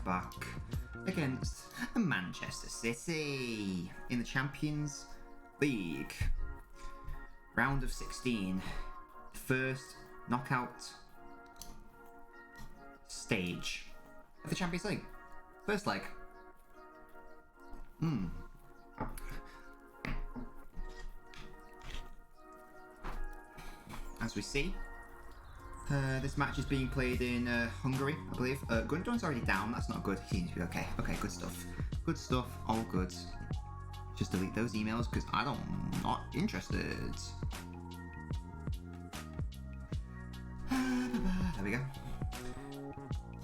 Gladbach against Manchester City in the Champions League. Round of 16. First knockout stage of the Champions League. First leg. As we see, this match is being played in Hungary, I believe. Gundogan's already down, that's not good. He seems to be okay. Okay, good stuff. Good stuff, all good. Just delete those emails because I'm not interested. There we go.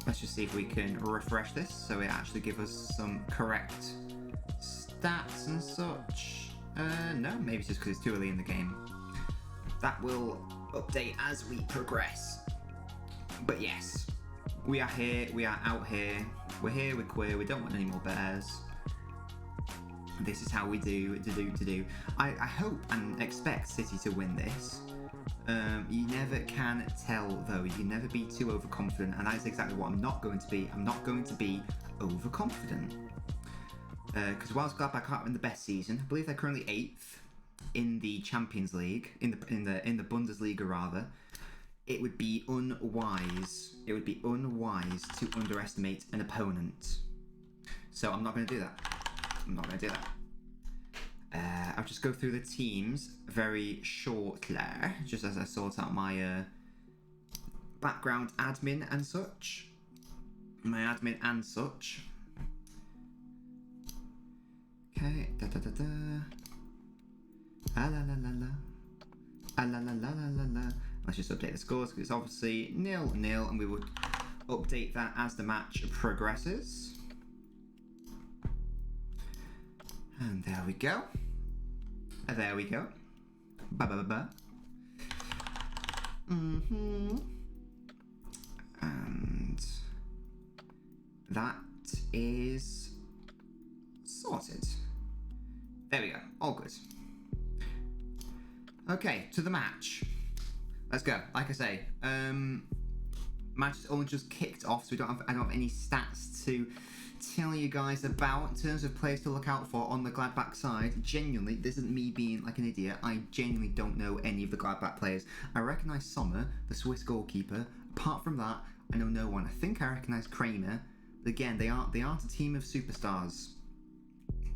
Let's just see if we can refresh this so it actually gives us some correct stats and such. No, maybe it's just because it's too early in the game. That will update as we progress. But yes, we are here, we are out here, we're here, we're queer, we don't want any more bears. This is how we do. I hope and expect City to win this. You never can tell though, you can never be too overconfident, and that is exactly what I'm not going to be. I'm not going to be overconfident. Because whilst Gladbach aren't in the best season, I believe they're currently 8th in the Champions League, in the Bundesliga rather, it would be unwise. It would be unwise to underestimate an opponent. So I'm not going to do that. I'm not going to do that. I'll just go through the teams very shortly, just as I sort out my background admin and such. My admin and such. Okay. Da da da da. La la la la la. La la la la la la. Let's just update the scores because it's obviously 0-0, and we will update that as the match progresses. And there we go. There we go. Ba-ba-ba-ba. And that is sorted. There we go. All good. Okay, to the match. Let's go. Like I say, match is only just kicked off, so I don't have any stats to tell you guys about in terms of players to look out for on the Gladbach side. Genuinely, this isn't me being like an idiot. I genuinely don't know any of the Gladbach players. I recognise Sommer, the Swiss goalkeeper. Apart from that, I know no one. I think I recognise Kramer. But again, they aren't a team of superstars.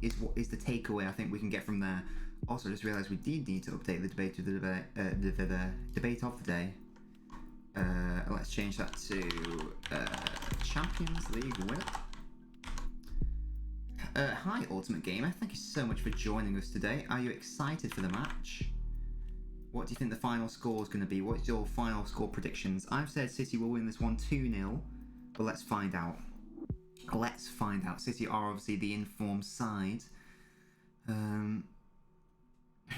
Is what is the takeaway I think we can get from there. Also, I just realised we did need to update the debate of the debate of the day. Let's change that to Champions League winner. Hi, Ultimate Gamer. Thank you so much for joining us today. Are you excited for the match? What do you think the final score is going to be? What's your final score predictions? I've said City will win this one 2-0, but let's find out. Let's find out. City are obviously the informed side.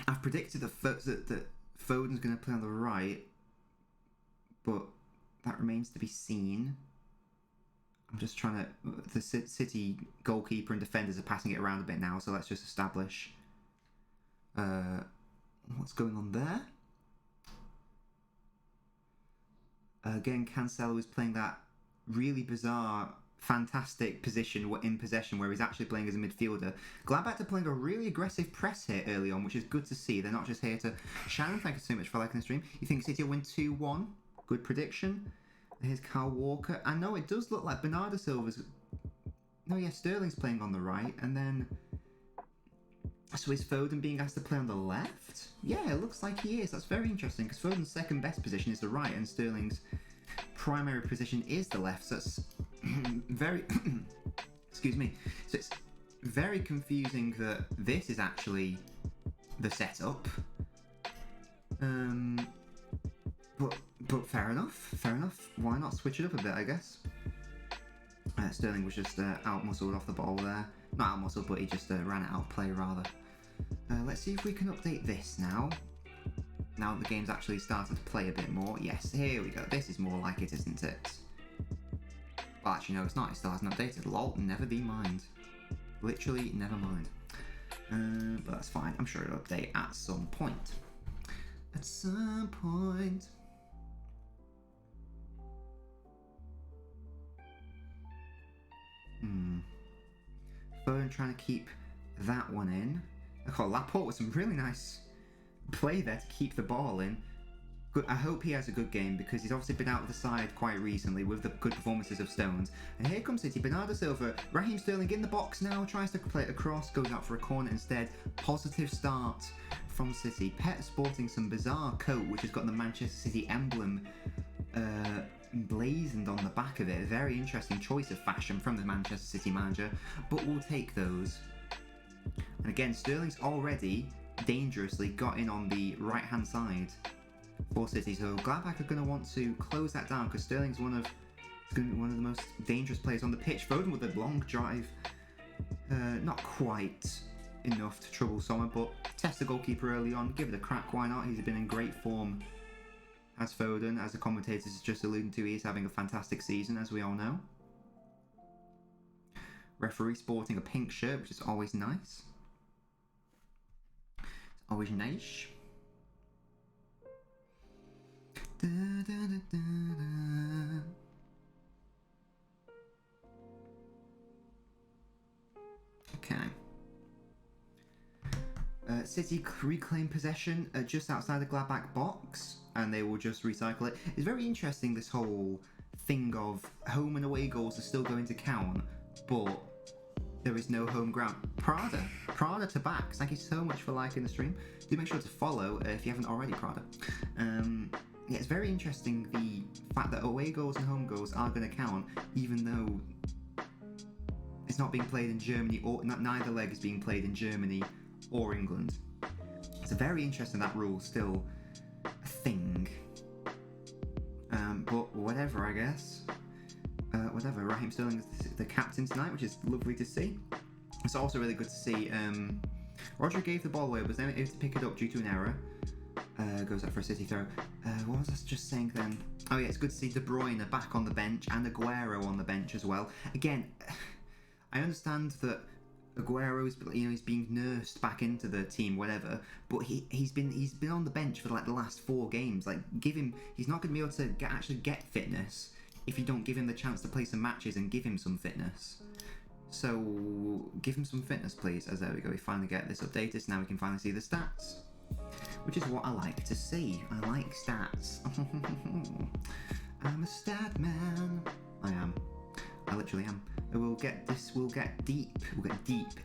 I've predicted that Foden's going to play on the right, but that remains to be seen. I'm just trying to... The City goalkeeper and defenders are passing it around a bit now, so let's just establish what's going on there. Again, Cancelo is playing that really bizarre, fantastic position in possession where he's actually playing as a midfielder. Gladbach are playing a really aggressive press here early on, which is good to see. They're not just here to... Shannon, thank you so much for liking the stream. You think City will win 2-1? Good prediction. Here's Kyle Walker. I know it does look like Bernardo Silva's... No, yeah, Sterling's playing on the right, and then... So is Foden being asked to play on the left? Yeah, it looks like he is. That's very interesting, because Foden's second best position is the right, and Sterling's primary position is the left. So it's very... Excuse me. So it's very confusing that this is actually the setup. But fair enough. Why not switch it up a bit, I guess? Sterling was just out-muscled off the ball there. Not out-muscled, but he just ran it out of play, rather. Let's see if we can update this now. Now the game's actually started to play a bit more. Yes, here we go. This is more like it, isn't it? Well, actually, no, it's not. It still hasn't updated. Lol, never thee mind. Literally, never mind. But that's fine. I'm sure it'll update at some point. At some point. Foden trying to keep that one in. Laporte with some really nice play there to keep the ball in. Good. I hope he has a good game because he's obviously been out of the side quite recently with the good performances of Stones. And here comes City. Bernardo Silva, Raheem Sterling in the box now, tries to play it across, goes out for a corner instead. Positive start from City. Pep sporting some bizarre coat which has got the Manchester City emblem emblazoned on the back of it. A very interesting choice of fashion from the Manchester City manager, but we'll take those. And again, Sterling's already dangerously got in on the right hand side for City, so Gladbach are going to want to close that down because Sterling's going to be one of the most dangerous players on the pitch. Foden with a long drive, not quite enough to trouble Sommer, but test the goalkeeper early on, give it a crack, why not? He's been in great form as Foden, as the commentators just alluded to. He's having a fantastic season, as we all know. Referee sporting a pink shirt, which is always nice. It's always nice. Da, da, da, da, da. Okay. City reclaim possession just outside the Gladbach box, and they will just recycle it. It's very interesting, this whole thing of home and away goals are still going to count, but there is no home ground. Prada to backs, thank you so much for liking the stream. Do make sure to follow if you haven't already, Prada. Yeah, it's very interesting the fact that away goals and home goals are going to count, even though it's not being played in Germany, or neither leg is being played in Germany or England. It's very interesting that rule's still a thing. But whatever, I guess. Whatever. Raheem Sterling is the captain tonight, which is lovely to see. It's also really good to see. Roger gave the ball away, but was then able to pick it up due to an error. Goes out for a City throw. What was I just saying then? Oh yeah, it's good to see De Bruyne back on the bench and Aguero on the bench as well. Again, I understand that Aguero is, he's being nursed back into the team, whatever. But he's been on the bench for like the last 4 games. Like, give him. He's not going to be able to actually get fitness if you don't give him the chance to play some matches and give him some fitness. So give him some fitness, please. As there we go, we finally get this updated. So now we can finally see the stats, which is what I like to see. I like stats. I'm a stat man. I am. I literally am. We'll get deep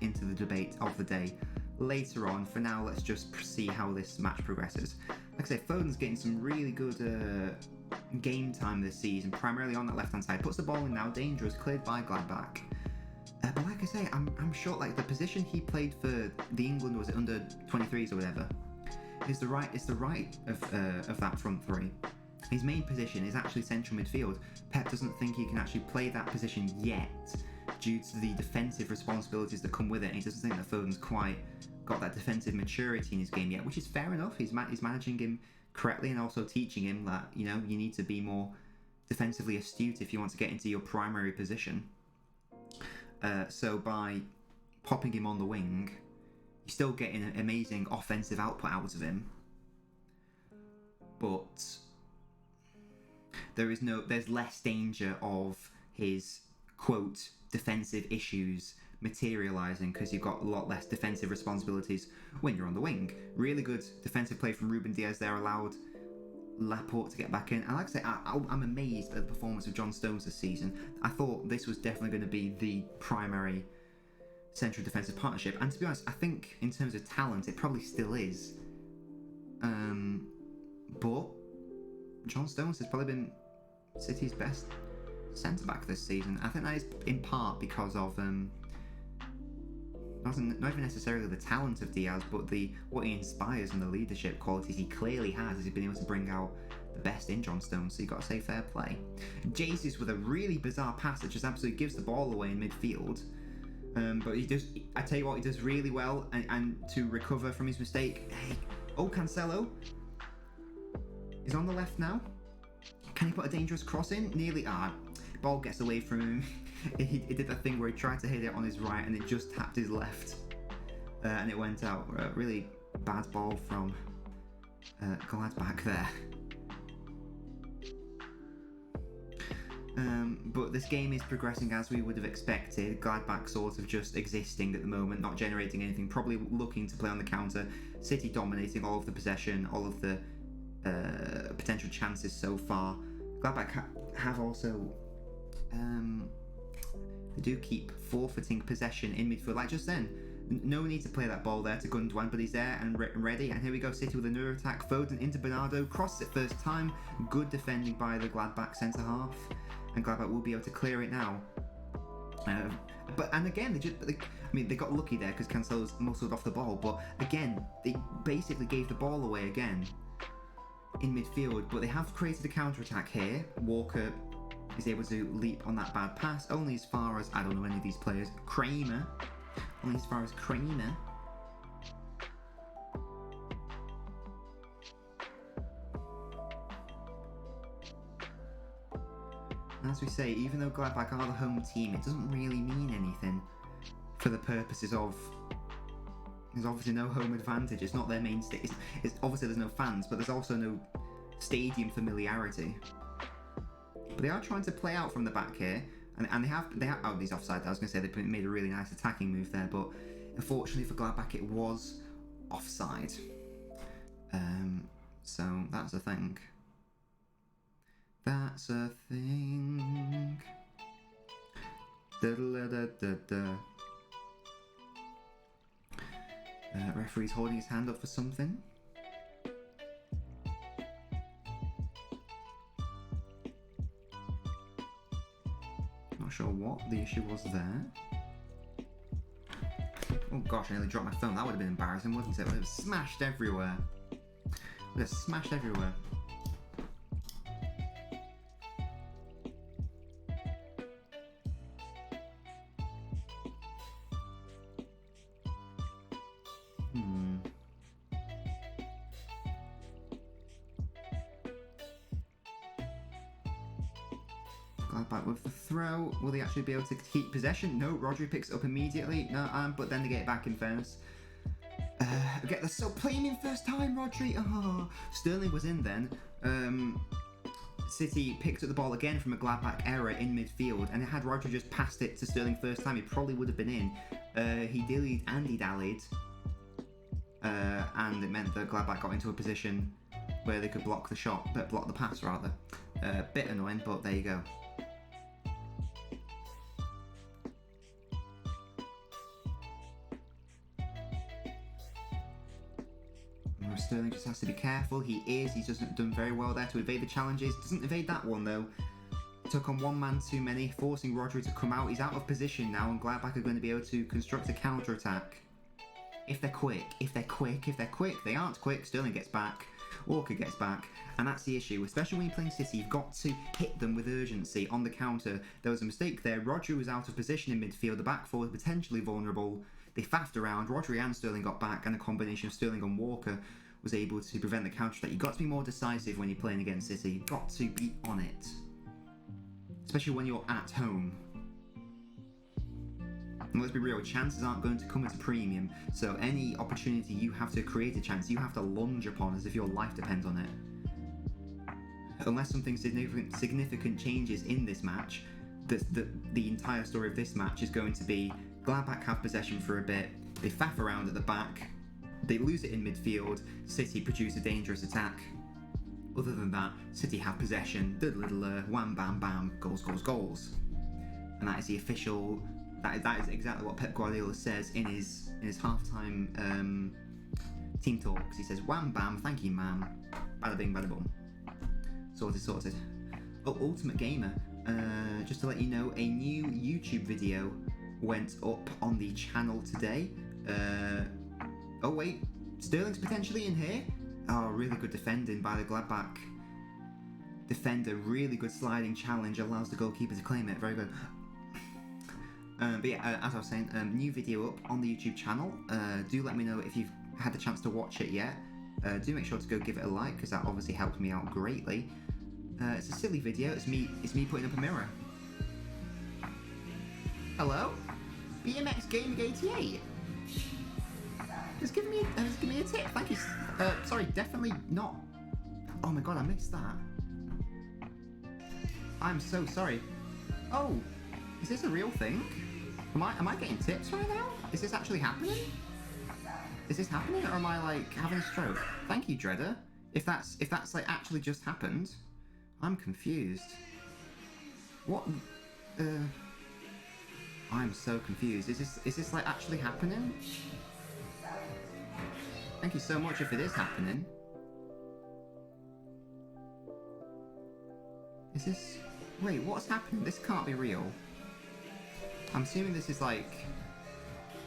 into the debate of the day later on. For now, let's just see how this match progresses. Like I say, Foden's getting some really good game time this season, primarily on that left-hand side. Puts the ball in now, dangerous, cleared by Gladbach. But like I say, I'm sure like the position he played for the England, was it under 23s or whatever, is the right of that front three. His main position is actually central midfield. Pep doesn't think he can actually play that position yet due to the defensive responsibilities that come with it. And he doesn't think that Foden's quite got that defensive maturity in his game yet, which is fair enough. He's managing him correctly and also teaching him that, you know, you need to be more defensively astute if you want to get into your primary position. So by popping him on the wing, you're still getting an amazing offensive output out of him. But there's less danger of his, quote, defensive issues materialising because you've got a lot less defensive responsibilities when you're on the wing. Really good defensive play from Ruben Diaz there allowed Laporte to get back in. And like I say, I'm amazed at the performance of John Stones this season. I thought this was definitely going to be the primary central defensive partnership. And to be honest, I think in terms of talent, it probably still is. But John Stones has probably been City's best centre-back this season. I think that is in part because of not even necessarily the talent of Diaz, but what he inspires and the leadership qualities he clearly has, as he's been able to bring out the best in John Stones. So you've got to say fair play. Jesus with a really bizarre pass that just absolutely gives the ball away in midfield. But he does. I tell you what, he does really well, and to recover from his mistake. Hey, Cancelo is on the left now. Can he put a dangerous cross in? Nearly. Ball gets away from him. He did that thing where he tried to hit it on his right and it just tapped his left, and it went out. Really bad ball from Gladbach there. But this game is progressing as we would have expected. Gladbach sort of just existing at the moment, not generating anything, probably looking to play on the counter. City dominating all of the possession, all of the potential chances so far. Gladbach have also they do keep forfeiting possession in midfield, like just then. No need to play that ball there to Gundogan, but he's there and ready. And here we go, City with another attack. Foden into Bernardo, crosses it first time. Good defending by the Gladbach centre half, and Gladbach will be able to clear it now. And again, they got lucky there because Cancelo's muscled off the ball. But again, they basically gave the ball away again in midfield. But they have created a counter attack here. Walker is able to leap on that bad pass, only as far as, I don't know any of these players. Kramer. Only as far as Kramer. As we say, even though Gladbach are the home team, it doesn't really mean anything for the purposes of... There's obviously no home advantage. It's not their main state. It's obviously there's no fans, but there's also no stadium familiarity. But they are trying to play out from the back here. And they have oh, he's offside. I was going to say they made a really nice attacking move there, but unfortunately for Gladbach it was offside. So that's a thing. That's a thing. Referee's holding his hand up for something. Not sure what the issue was there. Oh gosh, I nearly dropped my phone. That would have been embarrassing, wouldn't it? It would have smashed everywhere. It would have smashed everywhere. Gladbach with the throw. Will they actually be able to keep possession? No, Rodri picks it up immediately. No, but then they get it back in fairness. They're so playing in first time, Rodri. Oh, Sterling was in then. City picked up the ball again from a Gladbach error in midfield, and had Rodri just passed it to Sterling first time, he probably would have been in. He dillied and he dallied, and it meant that Gladbach got into a position where they could block the shot, block the pass rather. Bit annoying, but there you go. Sterling just has to be careful. He's just done very well there to evade the challenges. Doesn't evade that one though. Took on one man too many, forcing Rodri to come out. He's out of position now, and Gladbach are going to be able to construct a counter attack. If they're quick. They aren't quick. Sterling gets back. Walker gets back, and that's the issue, especially when you're playing City. You've got to hit them with urgency on the counter. There was a mistake there. Rodri was out of position in midfield. The back four was potentially vulnerable. They faffed around. Rodri and Sterling got back, and a combination of Sterling and Walker was able to prevent the counter attack. You've got to be more decisive when you're playing against City. You've got to be on it, especially when you're at home. And let's be real, chances aren't going to come at a premium, so any opportunity you have to create a chance, you have to lunge upon as if your life depends on it. Unless something significant changes in this match, the entire story of this match is going to be Gladbach have possession for a bit, they faff around at the back, they lose it in midfield, City produce a dangerous attack. Other than that, City have possession, wham bam bam, goals, goals, goals. And that is the official... That is exactly what Pep Guardiola says in his halftime team talks. He says, "Wham bam, thank you, ma'am. Bada bing, bada boom. Sorted." Oh, Ultimate Gamer. Just to let you know, a new YouTube video went up on the channel today. Oh wait, Sterling's potentially in here. Oh, really good defending by the Gladbach defender. Really good sliding challenge, allows the goalkeeper to claim it. Very good. But yeah, as I was saying, new video up on the YouTube channel. Do let me know if you've had the chance to watch it yet. Do make sure to go give it a like, because that obviously helped me out greatly. It's a silly video. It's me putting up a mirror. Hello, BMX Gaming 88. Just give me a tip. Thank you. Sorry, definitely not. Oh my god, I missed that. I'm so sorry. Oh, is this a real thing? Am I getting tips right now? Is this actually happening? Is this happening, or am I like having a stroke? Thank you, Dredder. If that's like actually just happened, I'm confused. What? I'm so confused. Is this like actually happening? Thank you so much if it is happening. Is this... Wait, what's happening? This can't be real. I'm assuming this is like...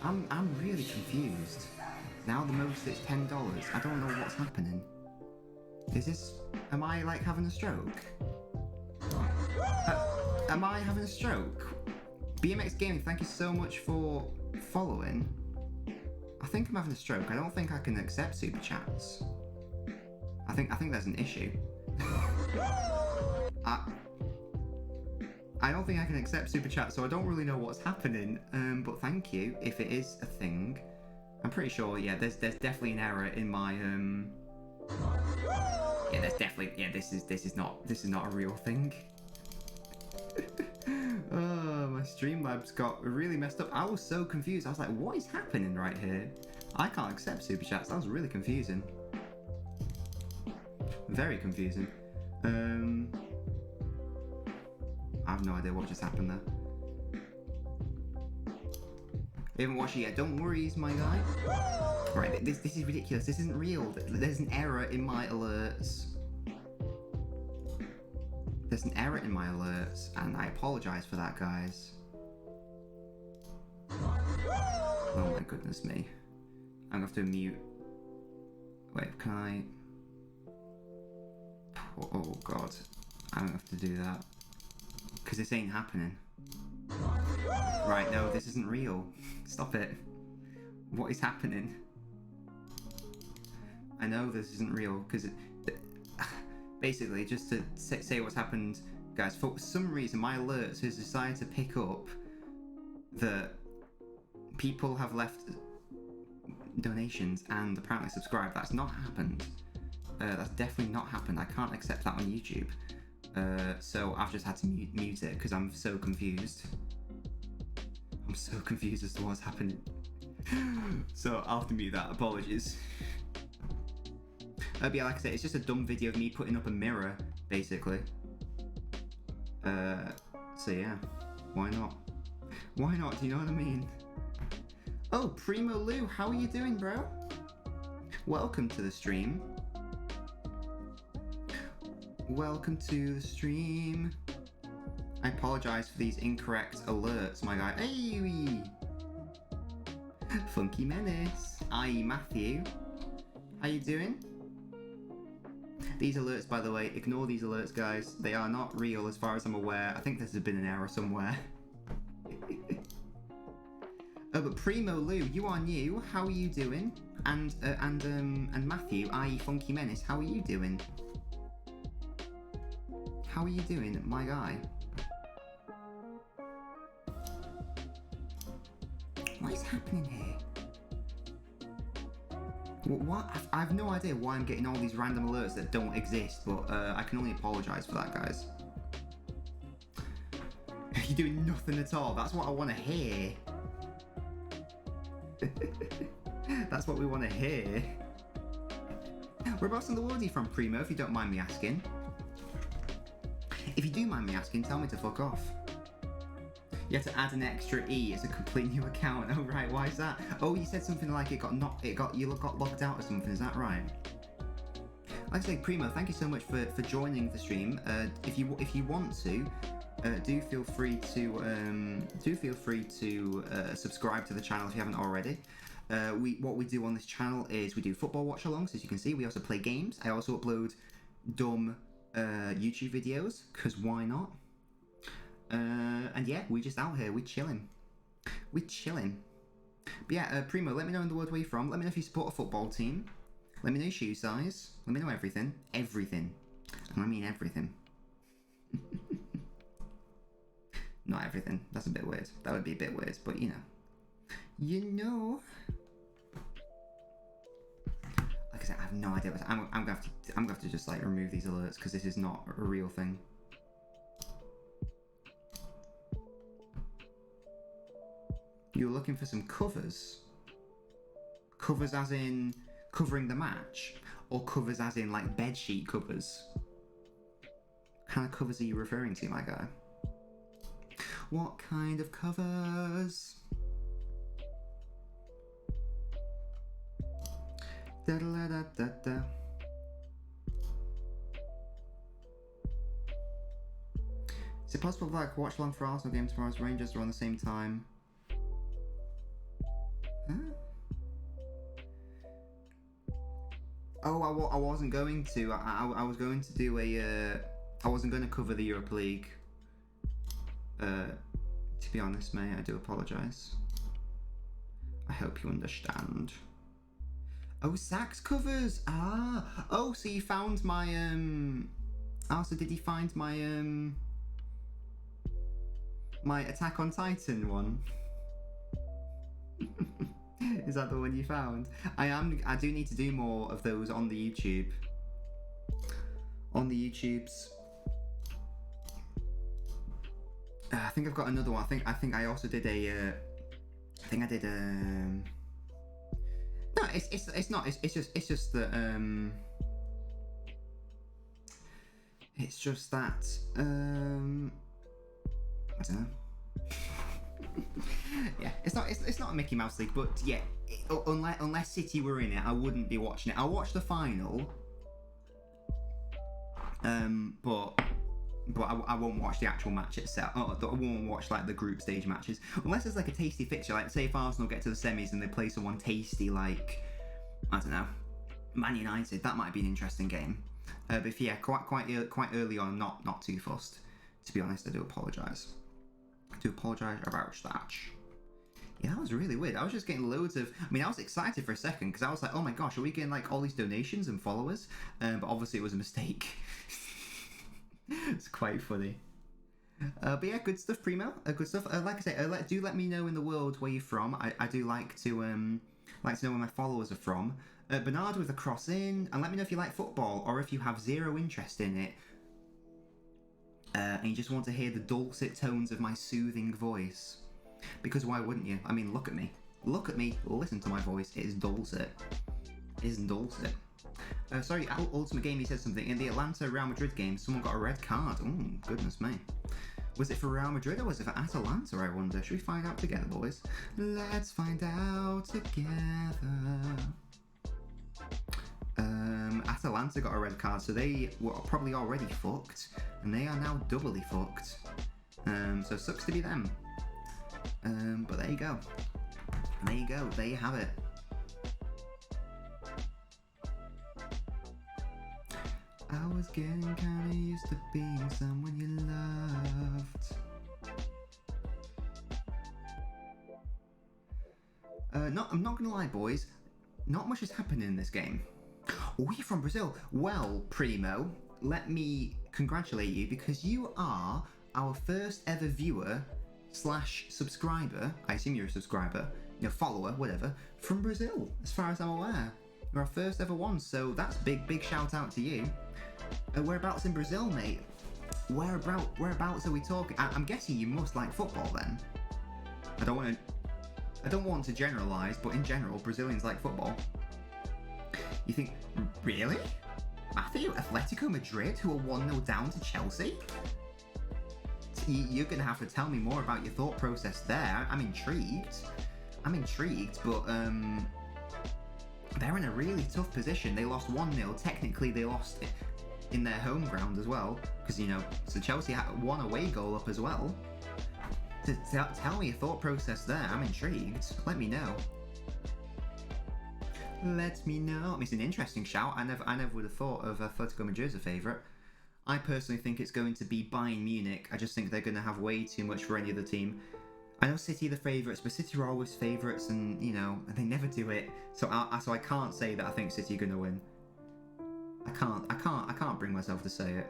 I'm really confused. Now the most it's $10. I don't know what's happening. Is this... Am I like having a stroke? Am I having a stroke? BMX Gaming, thank you so much for following. I think I'm having a stroke. I don't think I can accept super chats. I think there's an issue. I don't think I can accept super chat, so I don't really know what's happening. But thank you if it is a thing. I'm pretty sure. Yeah, there's definitely an error in my Yeah, there's definitely. Yeah, this is not a real thing. Oh, my Streamlabs got really messed up. I was so confused. I was like, what is happening right here? I can't accept super chats. That was really confusing. Very confusing. I have no idea what just happened there. You haven't watched it yet. Don't worry, my guy. Right, this is ridiculous. This isn't real. There's an error in my alerts. There's an error in my alerts, and I apologize for that, guys. Oh my goodness me. I'm gonna have to mute. Wait, can I... Oh god. I'm gonna have to do that. Because this ain't happening. Right, no, this isn't real. Stop it. What is happening? I know this isn't real, because basically, just to say what's happened, guys, for some reason my alerts has decided to pick up that people have left donations and apparently subscribed. That's not happened. That's definitely not happened. I can't accept that on YouTube. So I've just had to mute it because I'm so confused. I'm so confused as to what's happening. So I'll have to mute that. Apologies. But yeah, like I said, it's just a dumb video of me putting up a mirror, basically. So yeah, why not? Why not? Do you know what I mean? Oh, Primo Lou, how are you doing, bro? Welcome to the stream. Welcome to the stream. I apologize for these incorrect alerts, my guy. Hey! Funky Menace. Aye, Matthew. How you doing? These alerts, by the way, ignore these alerts, guys. They are not real as far as I'm aware. I think this has been an error somewhere. Oh, but Primo Lou, you are new. How are you doing? And Matthew, i.e. Funky Menace, how are you doing? How are you doing, my guy? What is happening here? What? I have no idea why I'm getting all these random alerts that don't exist, but I can only apologise for that, guys. You're doing nothing at all. That's what I want to hear. That's what we want to hear. Whereabouts in the world are you from, Primo, if you don't mind me asking? If you do mind me asking, tell me to fuck off. You have to add an extra E. It's a complete new account. Oh right, why is that? Oh, you said something like you got logged out or something. Is that right? Like I say, Primo, thank you so much for joining the stream. If you want to, do feel free to subscribe to the channel if you haven't already. What we do on this channel is we do football watch-alongs. As you can see, we also play games. I also upload dumb YouTube videos, because why not? And yeah, we're just out here, we're chilling. We're chilling. But yeah, Primo, let me know in the world where you're from. Let me know if you support a football team. Let me know your shoe size. Let me know everything. Everything. And I mean everything. Not everything. That's a bit weird. That would be a bit weird, but you know. You know. Like I said, I have no idea. I'm gonna have to just like remove these alerts because this is not a real thing. You were looking for some covers? Covers as in covering the match? Or covers as in like bedsheet covers? What kind of covers are you referring to, my guy? What kind of covers? Da da da da da. Is it possible to like watch along for Arsenal game tomorrow's Rangers are on the same time? Huh? Oh, I wasn't going to. I was going to do a. I wasn't going to cover the Europa League. To be honest, mate, I do apologise. I hope you understand. Oh, sax covers. Ah. Oh, so you found my Oh, so did he find my my Attack on Titan one? Is that the one you found? I do need to do more of those on the YouTube. On the YouTubes. I think I've got another one. I think I also did a. I think I did a. No, it's not. It's just that. It's just that. I don't know. Yeah, it's not a Mickey Mouse League, but yeah, unless City were in it, I wouldn't be watching it. I'll watch the final. But I won't watch the actual match itself. I won't watch like the group stage matches unless it's like a tasty fixture. Like say if Arsenal get to the semis and they play someone tasty like I don't know, Man United, that might be an interesting game. But if yeah, quite early on, not too fussed. To be honest, I do apologise. I do apologise about that. Yeah, that was really weird. I was just getting loads of. I mean, I was excited for a second because I was like, oh my gosh, are we getting like all these donations and followers? But obviously it was a mistake. It's quite funny. But yeah, good stuff, Primo. Good stuff. Like I say, do let me know in the world where you're from. I do like to know where my followers are from. Bernard with a cross in, and let me know if you like football or if you have zero interest in it, and you just want to hear the dulcet tones of my soothing voice. Because why wouldn't you? I mean, look at me. Look at me. Listen to my voice. It is dulcet. It is dulcet. Sorry, Ultimate Gamey said something. In the Atlanta Real Madrid game, someone got a red card. Oh, goodness me. Was it for Real Madrid or was it for Atalanta, I wonder? Should we find out together, boys? Let's find out together. Atalanta got a red card, so they were probably already fucked, and they are now doubly fucked. So sucks to be them. But there you go. There you go. There you have it. I was getting kinda used to being someone you loved. I'm not gonna lie, boys. Not much has happened in this game. Oh, you're from Brazil. Well, Primo, let me congratulate you because you are our first ever viewer / subscriber. I assume you're a subscriber, follower, whatever, from Brazil, as far as I'm aware. You're our first ever one, so that's big shout out to you. Whereabouts in Brazil, mate? Whereabouts are we talking? I'm guessing you must like football then. I don't want to generalise, but in general, Brazilians like football. You think, really? Matthew, Atletico Madrid, who are 1-0 down to Chelsea? You're going to have to tell me more about your thought process there. I'm intrigued, but they're in a really tough position. They lost 1-0. Technically, they lost it in their home ground as well, because, so Chelsea had one away goal up as well. Tell me your thought process there. I'm intrigued. Let me know. Let me know. It's an interesting shout. I never would have thought of Atletico Madrid as a favourite. I personally think it's going to be Bayern Munich. I just think they're going to have way too much for any other team. I know City are the favourites, but City are always favourites, and and they never do it. So I can't say that I think City are going to win. I can't bring myself to say it.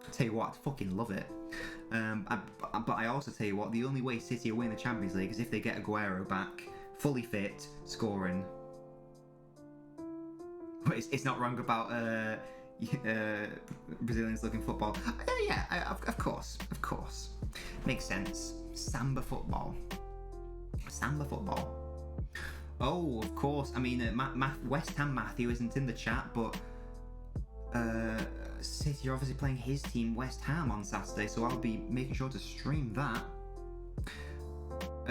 I tell you what, I fucking love it. But I also tell you what, the only way City will win the Champions League is if they get Aguero back, fully fit, scoring. But it's not wrong about Brazilians looking football. Of course. Makes sense. Samba football. Samba football. Oh, of course. I mean, West Ham Matthew isn't in the chat, but City are obviously playing his team, West Ham, on Saturday, so I'll be making sure to stream that.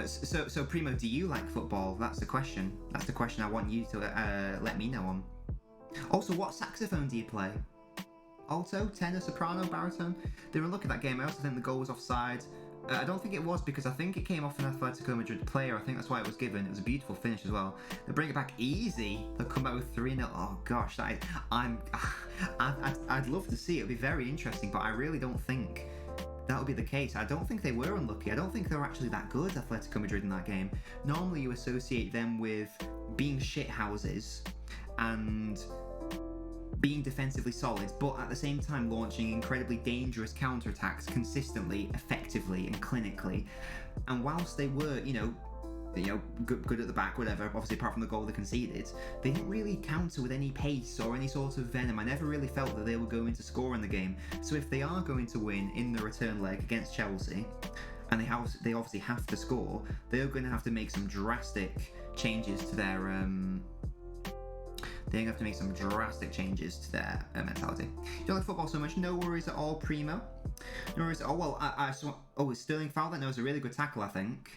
So Primo, do you like football? That's the question. That's the question I want you to let me know on. Also, what saxophone do you play? Alto, tenor, soprano, baritone? Didn't look at that game. I also think the goal was offside. I don't think it was, because I think it came off an Atletico Madrid player. I think that's why it was given. It was a beautiful finish as well. They bring it back easy. They'll come back with 3-0. Oh gosh, I'd love to see it. It'd be very interesting, but I really don't think that would be the case. I don't think they were unlucky. I don't think they were actually that good, Atletico Madrid, in that game. Normally you associate them with being shithouses and being defensively solid, but at the same time launching incredibly dangerous counterattacks consistently, effectively, and clinically. And whilst they were, good at the back, whatever, obviously apart from the goal they conceded, they didn't really counter with any pace or any sort of venom. I never really felt that they were going to score in the game. So if they are going to win in the return leg against Chelsea, and they obviously have to score, they're going to have to make some drastic changes to their mentality. You don't like football so much? No worries at all, Primo. No worries at all. Well, is Sterling foul? That was a really good tackle, I think.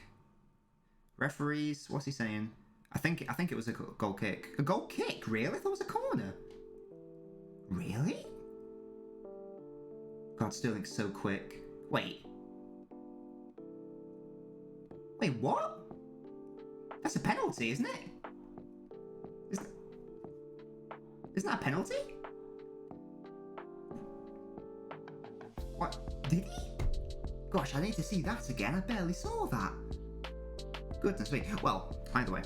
Referees, what's he saying? I think it was a goal kick. A goal kick? Really? I thought it was a corner. Really? God, Sterling's so quick. Wait, what? That's a penalty, isn't it? Isn't that a penalty? What? Did he? Gosh, I need to see that again. I barely saw that. Goodness me. Well, either way.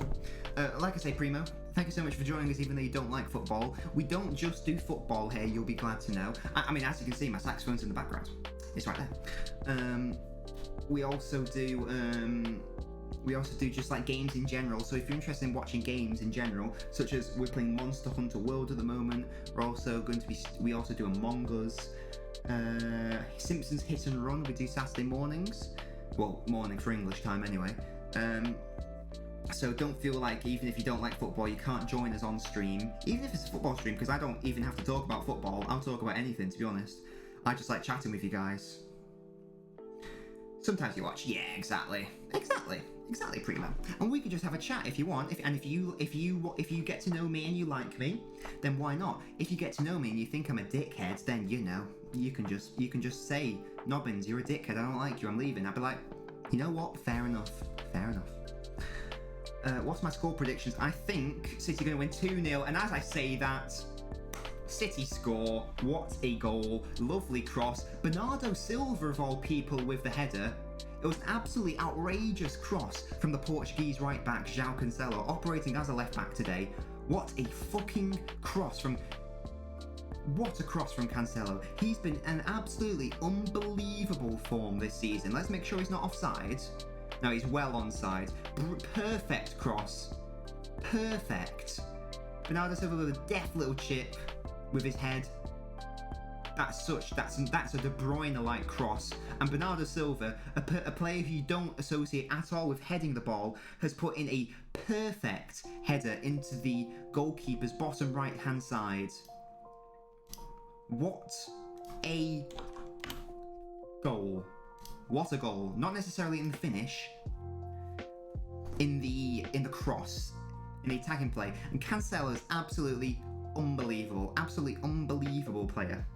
Like I say, Primo, thank you so much for joining us, even though you don't like football. We don't just do football here, you'll be glad to know. I mean, as you can see, my saxophone's in the background. It's right there. We also do just like games in general. So if you're interested in watching games in general, such as we're playing Monster Hunter World at the moment, we also do Among Us, Simpsons Hit and Run. We do Saturday mornings, well, morning for English time anyway. So don't feel like even if you don't like football, you can't join us on stream, even if it's a football stream, because I don't even have to talk about football. I'll talk about anything, to be honest. I just like chatting with you guys. Sometimes you watch. Yeah, exactly, Primo. And we could just have a chat if you want. If you get to know me and you like me, then why not? If you get to know me and you think I'm a dickhead, then you can just say, Nobbins, you're a dickhead. I don't like you. I'm leaving. I'd be like, you know what? Fair enough. What's my score predictions? I think City are going to win 2-0. And as I say that, City score. What a goal. Lovely cross. Bernardo Silva, of all people, with the header. It was an absolutely outrageous cross from the Portuguese right back, João Cancelo, operating as a left back today. What a fucking cross from... What a cross from Cancelo. He's been an absolutely unbelievable form this season. Let's make sure he's not offside. No, he's well onside. Perfect cross. Perfect. Bernardo Silva with a deft little chip with his head. That's a De Bruyne-like cross. And Bernardo Silva, a player who you don't associate at all with heading the ball, has put in a perfect header into the goalkeeper's bottom right-hand side. What a goal. What a goal. Not necessarily in the finish, in the cross, in the attacking play. And Cancelo's absolutely unbelievable player.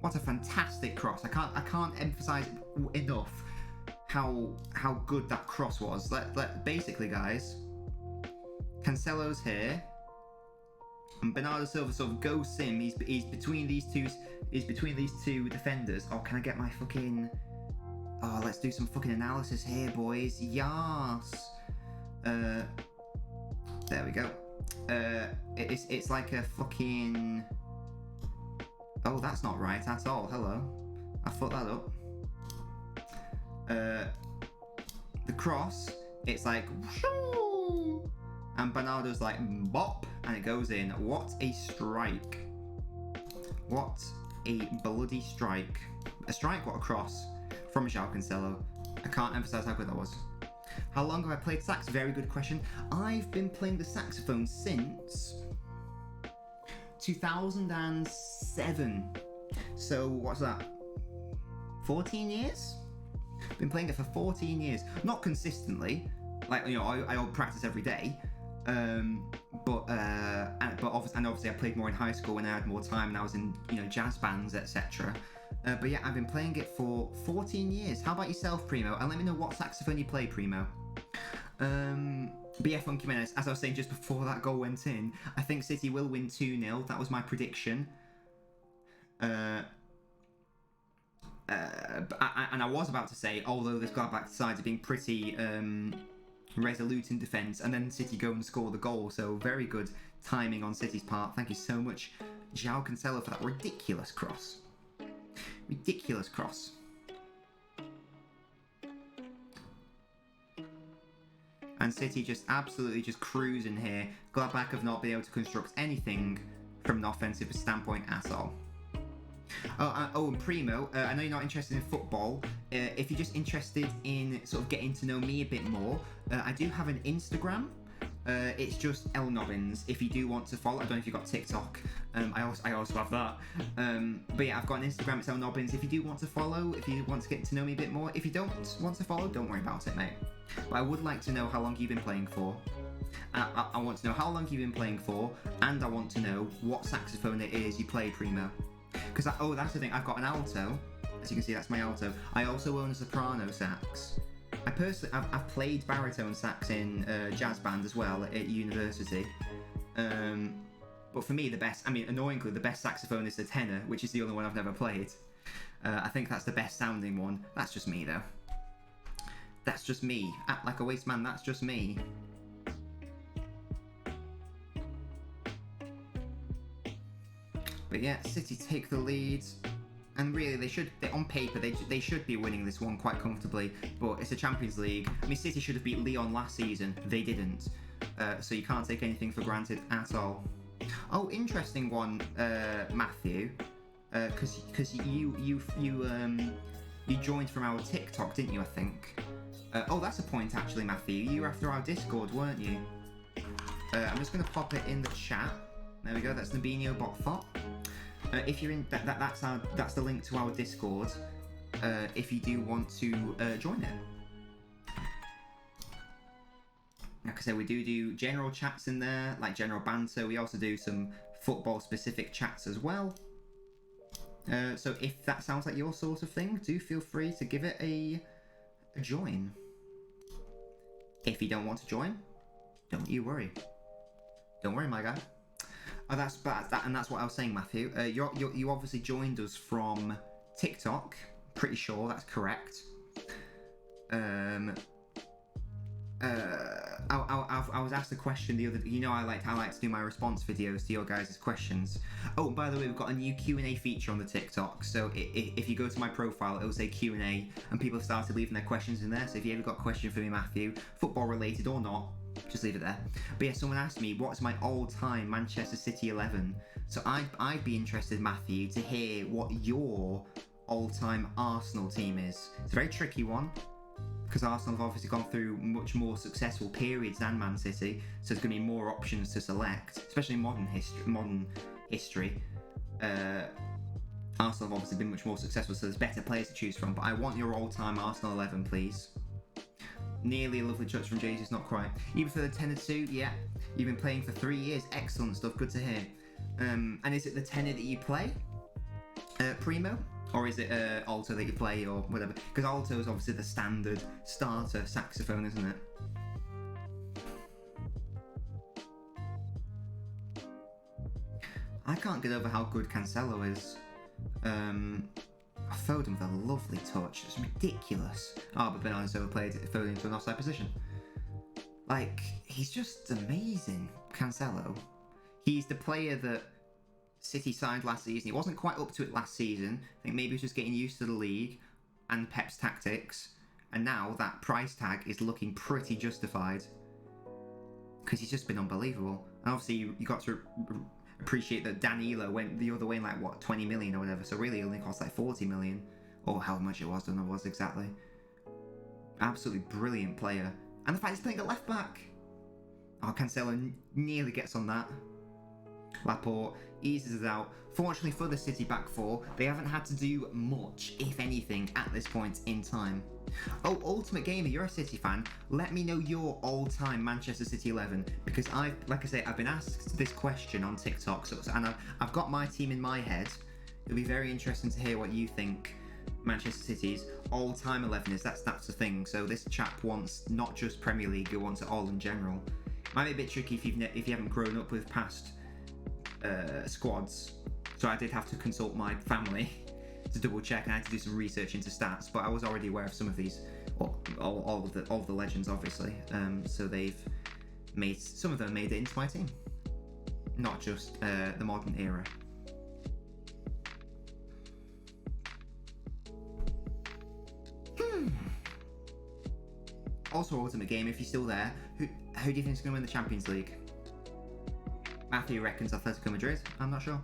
What a fantastic cross. I can't emphasize enough how good that cross was. Basically, guys, Cancelo's here, and Bernardo Silva sort of ghosts him. He's between these two. He's between these two defenders. Oh, can I get my fucking... Oh, let's do some fucking analysis here, boys. Yes. There we go. It's like a fucking... Oh, that's not right at all. Hello. I fucked that up. The cross, it's like... And Bernardo's like, bop, and it goes in. What a strike. What a bloody strike. A strike, what a cross from João Cancelo. I can't emphasize how good that was. How long have I played sax? Very good question. I've been playing the saxophone since 2007. So what's that? 14 years? Been playing it for 14 years. Not consistently. Like, you know, I practice every day. But obviously I played more in high school when I had more time and I was in, you know, jazz bands, etc. But yeah, I've been playing it for 14 years. How about yourself, Primo? And let me know what saxophone you play, Primo. But yeah, Funky Menace, as I was saying just before that goal went in, I think City will win 2-0. That was my prediction. And I was about to say, although this Gladbach side are being pretty resolute in defence, and then City go and score the goal. So very good timing on City's part. Thank you so much, João Cancelo, for that ridiculous cross. Ridiculous cross. And City just absolutely just cruising here. Gladbach have not been able to construct anything from an offensive standpoint at all. And Primo, I know you're not interested in football. If you're just interested in sort of getting to know me a bit more, I do have an Instagram. It's just LNobbins. If you do want to follow, I don't know if you've got TikTok. I also have that. But yeah, I've got an Instagram. It's LNobbins. If you do want to follow, if you want to get to know me a bit more, if you don't want to follow, don't worry about it, mate. But I would like to know how long you've been playing for. I want to know how long you've been playing for, and I want to know what saxophone it is you play, Primo. Because that's the thing. I've got an alto. As you can see, that's my alto. I also own a soprano sax. I've played baritone sax in jazz band as well at university. But for me, annoyingly, the best saxophone is the tenor, which is the only one I've never played. I think that's the best sounding one. That's just me, though. That's just me. Act like a waste man, that's just me. But yeah, City take the lead. And really, on paper, they should be winning this one quite comfortably. But it's a Champions League. I mean, City should have beat Lyon last season. They didn't. So you can't take anything for granted at all. Oh, interesting one, Matthew. Because you joined from our TikTok, didn't you? I think. That's a point actually, Matthew. You were after our Discord, weren't you? I'm just going to pop it in the chat. There we go. That's Nabinho Botfot. If you're in, that's the link to our Discord. If you do want to join it. Like I said, we do general chats in there, like general banter. We also do some football-specific chats as well. So if that sounds like your sort of thing, do feel free to give it a join. If you don't want to join, don't you worry. Don't worry, my guy. And that's what I was saying, Matthew. You obviously joined us from TikTok. Pretty sure that's correct. I was asked a question the other. You know, I like to do my response videos to your guys' questions. Oh, by the way, we've got a new Q&A feature on the TikTok. So if you go to my profile, it will say Q&A, and people have started leaving their questions in there. So if you ever got a question for me, Matthew, football related or not, just leave it there. But yeah, someone asked me, what's my all-time Manchester City 11? So I'd be interested, Matthew, to hear what your all-time Arsenal team is. It's a very tricky one, because Arsenal have obviously gone through much more successful periods than Man City, so there's going to be more options to select, especially in modern history. Arsenal have obviously been much more successful, so there's better players to choose from, but I want your all-time Arsenal 11, please. Nearly a lovely touch from Jesus, not quite. Even for the tenor too, yeah. You've been playing for 3 years. Excellent stuff, good to hear. And is it the tenor that you play, Primo? Or is it alto that you play, or whatever? Because alto is obviously the standard starter saxophone, isn't it? I can't get over how good Cancelo is. Foden with a lovely touch. It's ridiculous. Oh, but Bernardo's overplayed Foden into an offside position. Like, he's just amazing, Cancelo. He's the player that City signed last season. He wasn't quite up to it last season. I think maybe he was just getting used to the league and Pep's tactics. And now that price tag is looking pretty justified, because he's just been unbelievable. And obviously you got to appreciate that Danilo went the other way in like, what, 20 million or whatever. So really it only cost like 40 million. Or how much it was, don't know what it was exactly. Absolutely brilliant player. And the fact he's playing at left back. Oh, Cancelo nearly gets on that. Laporte eases it out. Fortunately for the City back four, they haven't had to do much, if anything, at this point in time. Oh, Ultimate Gamer, you're a City fan. Let me know your all-time Manchester City 11, because like I say, I've been asked this question on TikTok, and I've got my team in my head. It'll be very interesting to hear what you think Manchester City's all-time 11 is. That's the thing. So this chap wants not just Premier League, he wants it all in general. Might be a bit tricky if you haven't grown up with past squads. So I did have to consult my family to double check, and I had to do some research into stats, but I was already aware of some of these, all of the legends, obviously. So some of them made it into my team, not just the modern era. Also, Ultimate Game, if you're still there, who do you think is going to win the Champions League? Matthew reckons Atletico Madrid. I'm not sure.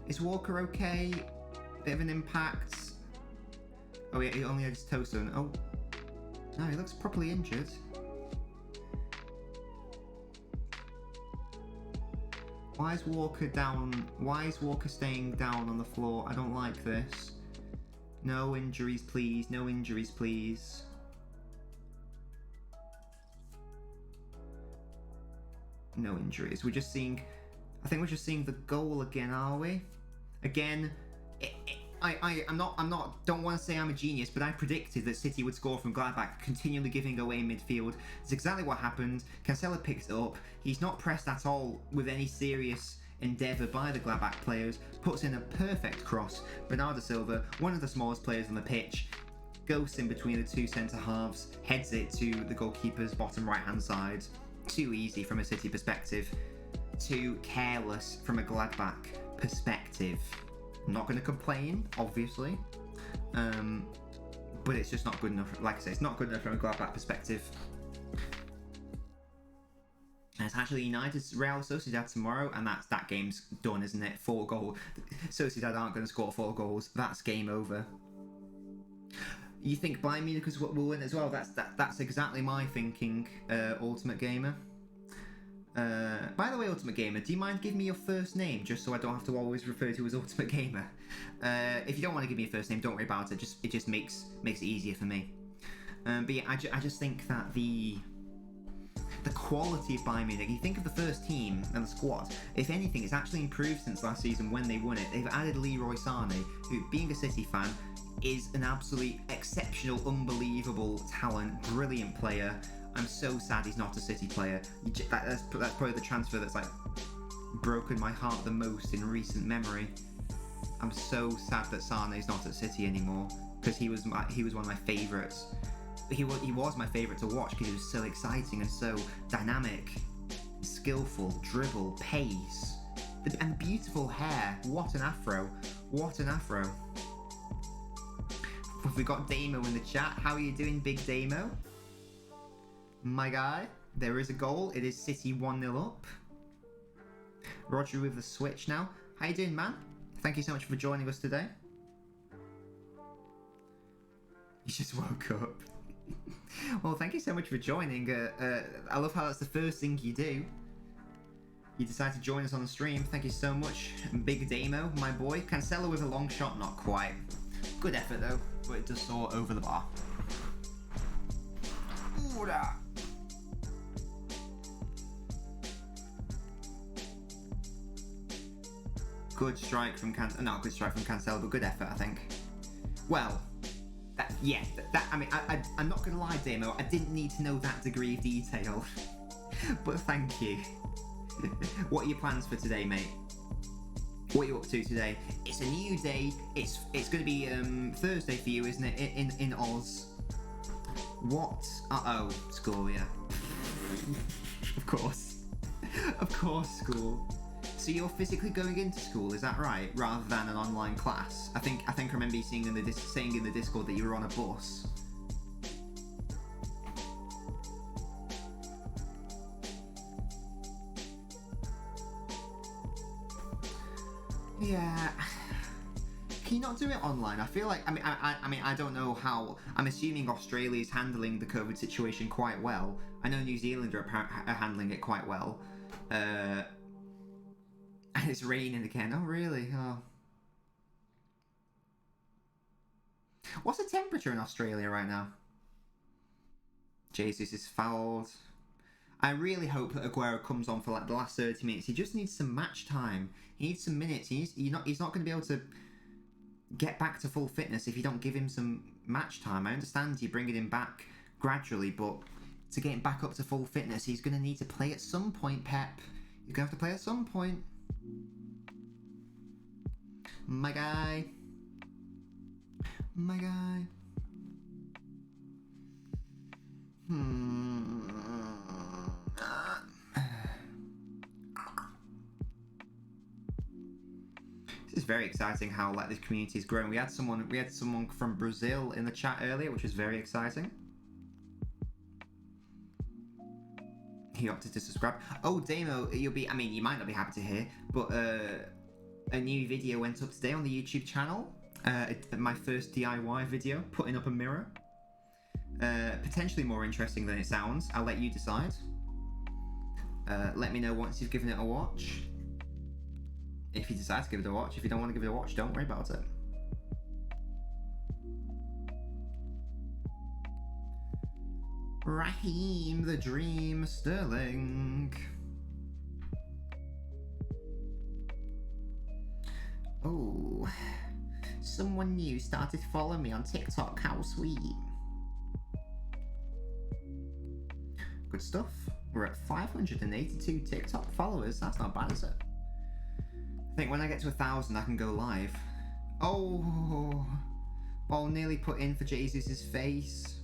Is Walker okay? Bit of an impact. Oh yeah, he only had his toes done. Oh, no, he looks properly injured. Why is Walker down? Why is Walker staying down on the floor? I don't like this. No injuries, please. No injuries, please. No injuries. I think we're just seeing the goal again, are we? Again, don't want to say I'm a genius, but I predicted that City would score from Gladbach, continually giving away midfield. It's exactly what happened. Cancelo picks it up. He's not pressed at all with any serious endeavour by the Gladbach players, puts in a perfect cross. Bernardo Silva, one of the smallest players on the pitch, goes in between the two centre-halves, heads it to the goalkeeper's bottom right-hand side. Too easy from a City perspective. Too careless from a Gladbach perspective. I'm not going to complain, obviously, but it's just not good enough. Like I say, it's not good enough from a Gladbach perspective. And it's actually United's Real Sociedad tomorrow, and that game's done, isn't it? 4 goals. Sociedad aren't going to score 4 goals. That's game over. You think Bayern Munich will win as well? That's exactly my thinking, Ultimate Gamer. By the way, Ultimate Gamer, do you mind giving me your first name, just so I don't have to always refer to you as Ultimate Gamer? If you don't want to give me a first name, don't worry about it. It just makes it easier for me. But yeah, I just think that the quality of Bayern Munich, you think of the first team and the squad, if anything, it's actually improved since last season when they won it. They've added Leroy Sané, who, being a City fan, is an absolutely exceptional, unbelievable talent, brilliant player. I'm so sad he's not a City player. That's probably the transfer that's like broken my heart the most in recent memory. I'm so sad that Sané's not at City anymore, because he was one of my favourites. He was my favourite to watch because he was so exciting and so dynamic, skillful, dribble, pace, and beautiful hair. What an afro! What an afro! We got Damo in the chat. How are you doing, Big Damo? My guy, there is a goal. It is City 1-0 up. Roger with the switch now. How you doing, man? Thank you so much for joining us today. You just woke up. Well, thank you so much for joining. I love how that's the first thing you do. You decide to join us on the stream. Thank you so much, Big Damo, my boy. Cancelo with a long shot, not quite. Good effort though, but it does soar over the bar. Ooh, da. Good strike from Not good strike from Cancelo, but good effort, I think. Well, I mean, I'm not gonna lie, Damo, I didn't need to know that degree of detail. But thank you. What are your plans for today, mate? What are you up to today? It's a new day. It's gonna be Thursday for you, isn't it? In Oz. What? Uh-oh, school, yeah. Of course. Of course, school. So you're physically going into school, is that right? Rather than an online class? I think I remember you saying in the Discord that you were on a bus. Yeah. Can you not do it online? I feel like, I mean, I don't know how. I'm assuming Australia is handling the COVID situation quite well. I know New Zealand are handling it quite well. And it's raining again. Oh, really? Oh. What's the temperature in Australia right now? Jesus is fouled. I really hope that Aguero comes on for like the last 30 minutes. He just needs some match time. He needs some minutes. He's not going to be able to get back to full fitness if you don't give him some match time. I understand you're bringing him back gradually, but to get him back up to full fitness, he's going to need to play at some point, Pep. He's going to have to play at some point. My guy. My guy. This is very exciting how like this community is growing. We had someone from Brazil in the chat earlier, which was very exciting. He opted to subscribe. Oh, Damo, you might not be happy to hear, but a new video went up today on the YouTube channel. My first DIY video, putting up a mirror. Potentially more interesting than it sounds. I'll let you decide. Let me know once you've given it a watch. If you decide to give it a watch. If you don't want to give it a watch, don't worry about it. Raheem the Dream Sterling. Oh, someone new started following me on TikTok. How sweet. Good stuff. We're at 582 TikTok followers. That's not bad, is it? I think when I get to 1,000, I can go live. Oh, ball nearly put in for Jesus' face.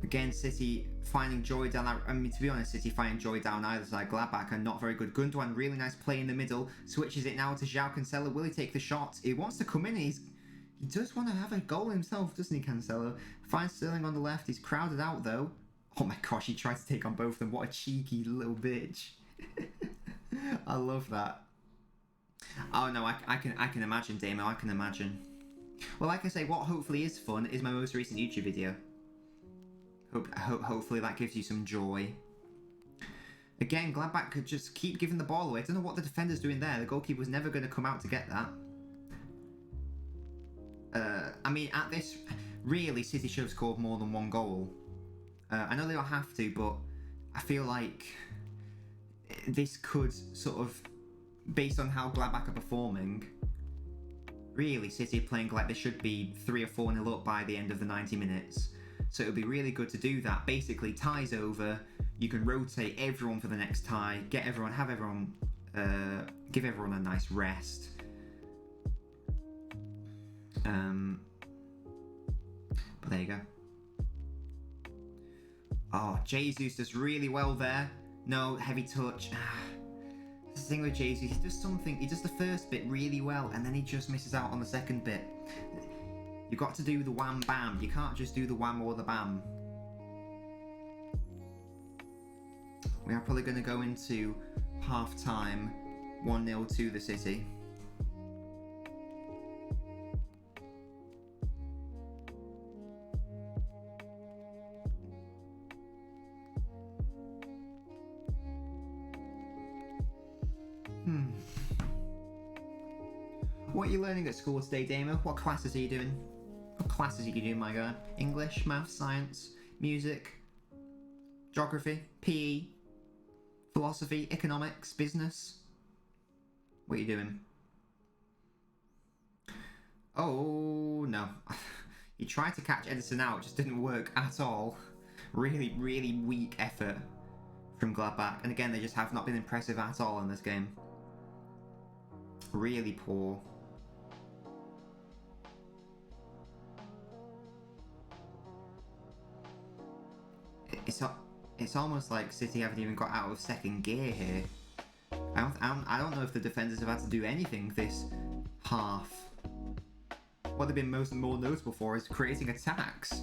Again, City finding joy down that. I mean, to be honest, City finding joy down either side. Gladbach are not very good. Gundogan, really nice play in the middle. Switches it now to João Cancelo. Will he take the shot? He wants to come in. He does want to have a goal himself, doesn't he, Cancelo? Finds Sterling on the left. He's crowded out though. Oh my gosh, he tried to take on both of them. What a cheeky little bitch. I love that. Oh no, I can imagine, Damo. I can imagine. Well, like I say, what hopefully is fun is my most recent YouTube video. Hopefully that gives you some joy. Again, Gladbach could just keep giving the ball away. I don't know what the defender's doing there. The goalkeeper was never going to come out to get that. I mean, at this, really, City should have scored more than one goal. I know they don't have to, but I feel like this could sort of, based on how Gladbach are performing, really, City are playing like they should be 3 or 4-0 up by the end of the 90 minutes. So it would be really good to do that. Basically, tie's over. You can rotate everyone for the next tie. Give everyone a nice rest. But there you go. Oh, Jesus does really well there. No, heavy touch. The thing with Jesus, he does something. He does the first bit really well, and then he just misses out on the second bit. You've got to do the wham bam. You can't just do the wham or the bam. We are probably going to go into half time 1-0 to the City. What are you learning at school today, Damo? What classes are you doing? What classes are you doing, my guy? English, maths, science, music, geography, PE, philosophy, economics, business? What are you doing? Oh, no. You tried to catch Edison out, it just didn't work at all. Really, really weak effort from Gladbach. And again, they just have not been impressive at all in this game. Really poor. It's almost like City haven't even got out of second gear here. I don't know if the defenders have had to do anything this half. What they've been more notable for is creating attacks.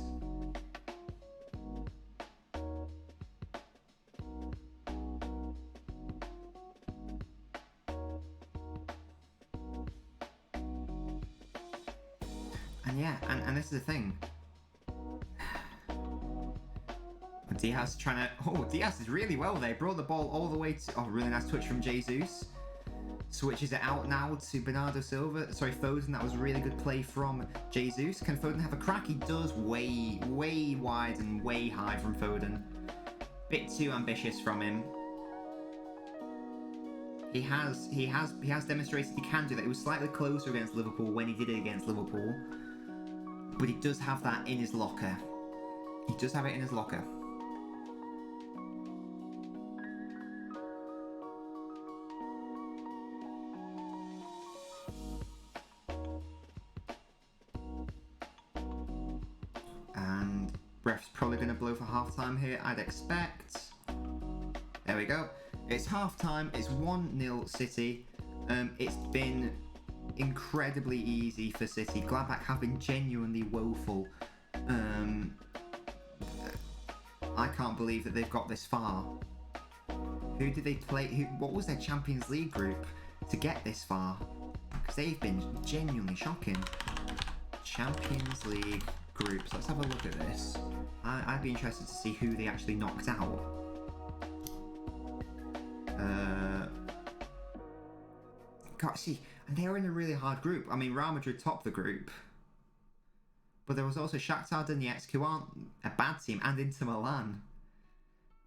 this is the thing. Diaz trying to... Oh, Diaz is really well there. Brought the ball all the way to... Oh, really nice touch from Jesus. Switches it out now to Bernardo Silva. Sorry, Foden. That was a really good play from Jesus. Can Foden have a crack? He does. Way wide and way high from Foden. Bit too ambitious from him. He has demonstrated he can do that. He was slightly closer against Liverpool when he did it against Liverpool. But he does have that in his locker. He does have it in his locker. And ref's probably going to blow for half-time here, I'd expect. There we go. It's half-time. It's 1-0 City. It's been incredibly easy for City. Gladbach have been genuinely woeful. I can't believe that they've got this far. Who did they play? What was their Champions League group to get this far? Because they've been genuinely shocking. Champions League groups. Let's have a look at this. I'd be interested to see who they actually knocked out. God, see, and they were in a really hard group. I mean, Real Madrid topped the group. But there was also Shakhtar Donetsk, who aren't a bad team, and Inter Milan.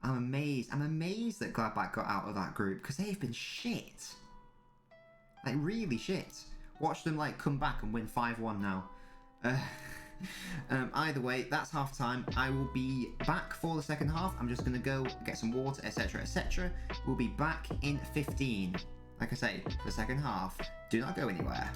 I'm amazed. I'm amazed that Gladbach got out of that group, because they've been shit. Like, really shit. Watch them, like, come back and win 5-1 now. Either way, that's half-time. I will be back for the second half. I'm just going to go get some water, etc., etc. We'll be back in 15. Like I say, the second half. Do not go anywhere.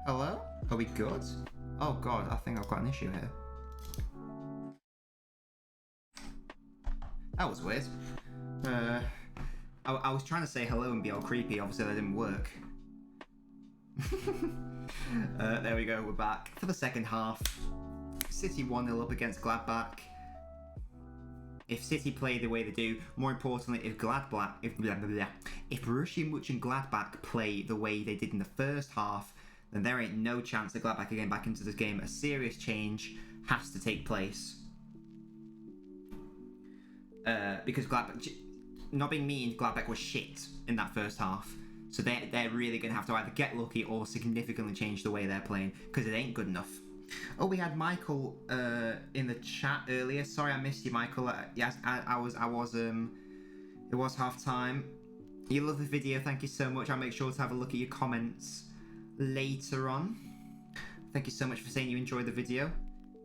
Hello? Are we good? Oh god, I think I've got an issue here. That was weird. I was trying to say hello and be all creepy, obviously that didn't work. There we go, we're back for the second half. City 1-0 up against Gladbach. If City play the way they do, more importantly, if Borussia Mönchengladbach play the way they did in the first half, then there ain't no chance that Gladbach are getting back into this game. A serious change has to take place. Because Gladbach, not being mean, Gladbach was shit in that first half. So they're really going to have to either get lucky or significantly change the way they're playing, because it ain't good enough. Oh, we had Michael in the chat earlier. Sorry I missed you, Michael. Yes, it was half time. You love the video, thank you so much. I'll make sure to have a look at your comments later on. Thank you so much for saying you enjoyed the video.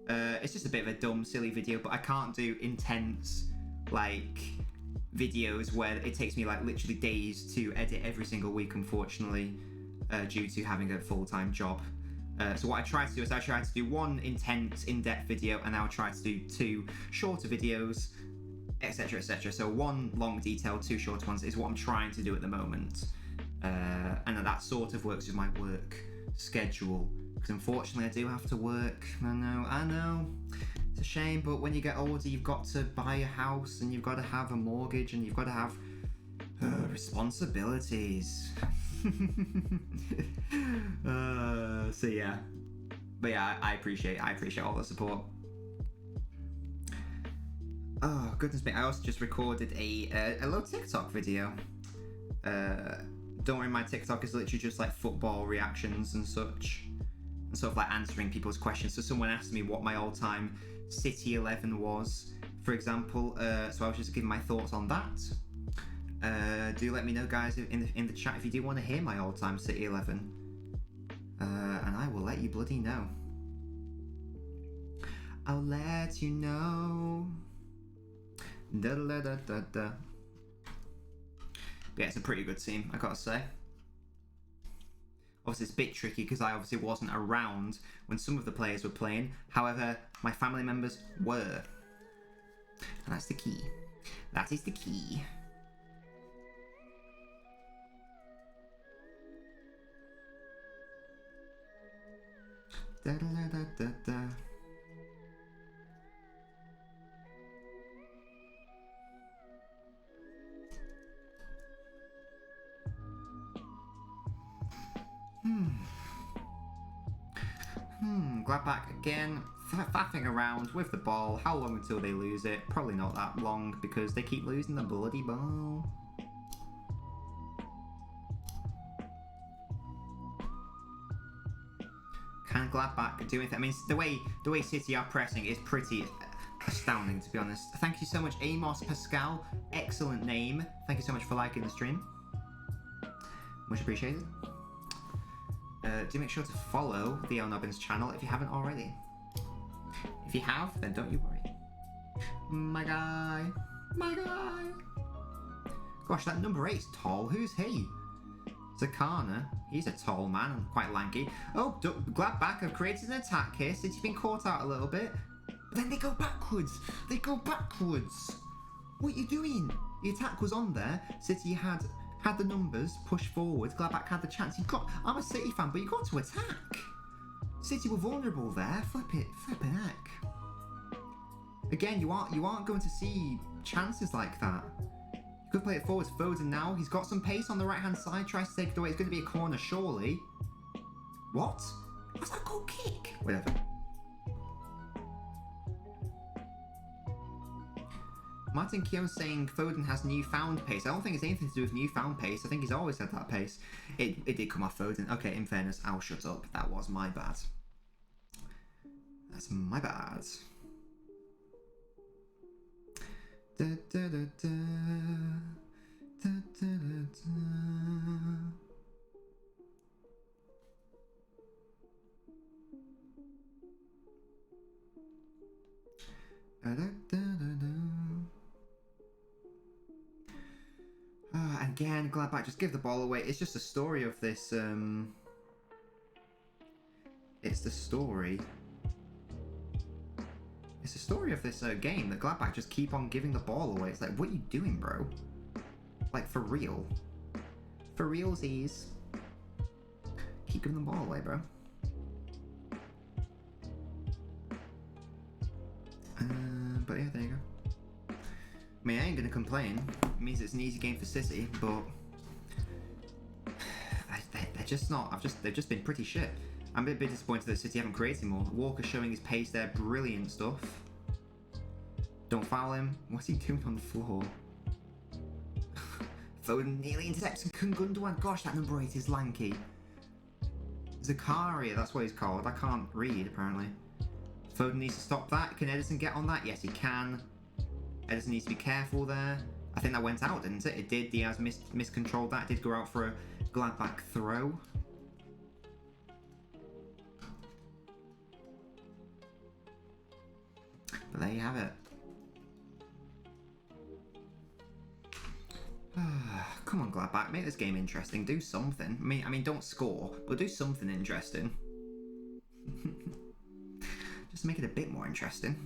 It's just a bit of a dumb, silly video, but I can't do intense, like, videos where it takes me, like, literally days to edit every single week, unfortunately, due to having a full-time job. So what I try to do is I try to do one intense, in-depth video, and I'll try to do 2 shorter videos, etc, etc. So 1 long, detailed, 2 short ones is what I'm trying to do at the moment. And that sort of works with my work schedule, because unfortunately I do have to work. I know, it's a shame, but when you get older you've got to buy a house, and you've got to have a mortgage, and you've got to have responsibilities. So yeah, but yeah, I appreciate all the support. Oh, goodness me. I also just recorded a little TikTok video. Don't worry, my TikTok is literally just like football reactions and such. And sort of like answering people's questions. So someone asked me what my all-time City 11 was, for example. So I was just giving my thoughts on that. Do let me know, guys, in the chat if you do want to hear my all-time City 11. And I will let you bloody know. I'll let you know. Da da da da da. Yeah, it's a pretty good team, I gotta say. Obviously, it's a bit tricky because I obviously wasn't around when some of the players were playing. However, my family members were. And that's the key. That is the key. Da da da da da. Gladbach again, faffing around with the ball. How long until they lose it? Probably not that long because they keep losing the bloody ball. Can Gladbach do anything? I mean, the way City are pressing is pretty astounding, to be honest. Thank you so much, Amos Pascal. Excellent name. Thank you so much for liking the stream. Much appreciated. Do make sure to follow the LNobbins channel if you haven't already. If you have, then don't you worry. My guy. My guy. Gosh, that number 8's tall. Who's he? Zakana. He's a tall man and quite lanky. Oh, Gladbach have created an attack here. City's been caught out a little bit. But then they go backwards. They go backwards. What are you doing? The attack was on there. City had the numbers, push forward. Gladbach had the chance. I'm a City fan, but you got to attack. City were vulnerable there. Flipping heck. Again, you aren't going to see chances like that. You could play it forward to Foden now. He's got some pace on the right hand side. Tries to take it away. It's going to be a corner, surely. What? Was that a goal kick? Whatever. Martin Keown saying Foden has newfound pace. I don't think it's anything to do with newfound pace. I think he's always had that pace. It did come off Foden. Okay, in fairness, I'll shut up. That was my bad. That's my bad. Da, da, da, da. Da, da, da, da. Da, da, da, da. Again, Gladbach just give the ball away. It's just a story of this. It's the story. It's the story of this game that Gladbach just keep on giving the ball away. It's like, what are you doing, bro? Like, for real? For realsies? Keep giving the ball away, bro. But yeah, there you go. I mean, I ain't gonna complain. It means it's an easy game for City, but they're just not. They've just been pretty shit. I'm a bit disappointed that City haven't created more. Walker showing his pace there, brilliant stuff. Don't foul him. What's he doing on the floor? Foden nearly intercepts Gundogan. Gosh, that number 8 is lanky. Zakaria, that's what he's called. I can't read, apparently. Foden needs to stop that. Can Edison get on that? Yes, he can. Edison needs to be careful there. I think that went out, didn't it? It did. Diaz miscontrolled that. It did go out for a Gladbach throw. But there you have it. Come on, Gladbach. Make this game interesting. Do something. I mean, don't score, but do something interesting. Just make it a bit more interesting.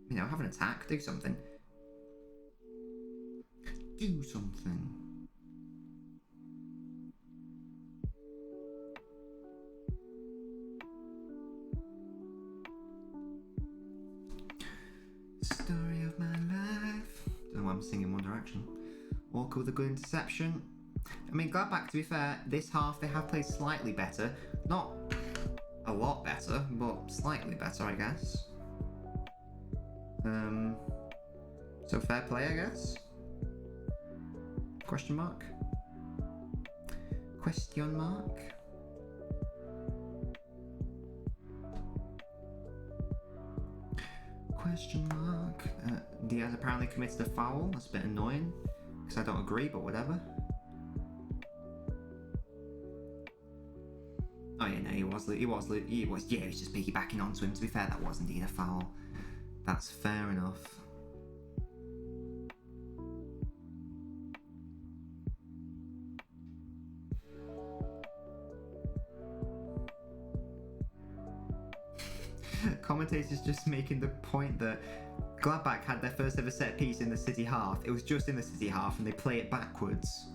You know, have an attack. Do something. Do something. Story of my life. Don't know why I'm singing One Direction. Walker with a good interception. I mean, Gladbach, to be fair, this half they have played slightly better. Not a lot better, but slightly better, I guess. So fair play, I guess? Question mark? Question mark? Question mark? Diaz apparently committed a foul. That's a bit annoying, because I don't agree, but whatever. Oh yeah, no, he was, yeah, he was just piggybacking onto him. To be fair, that was indeed a foul. That's fair enough. Commentators just making the point that Gladbach had their first ever set piece in the City half. It was just in the City half and they play it backwards.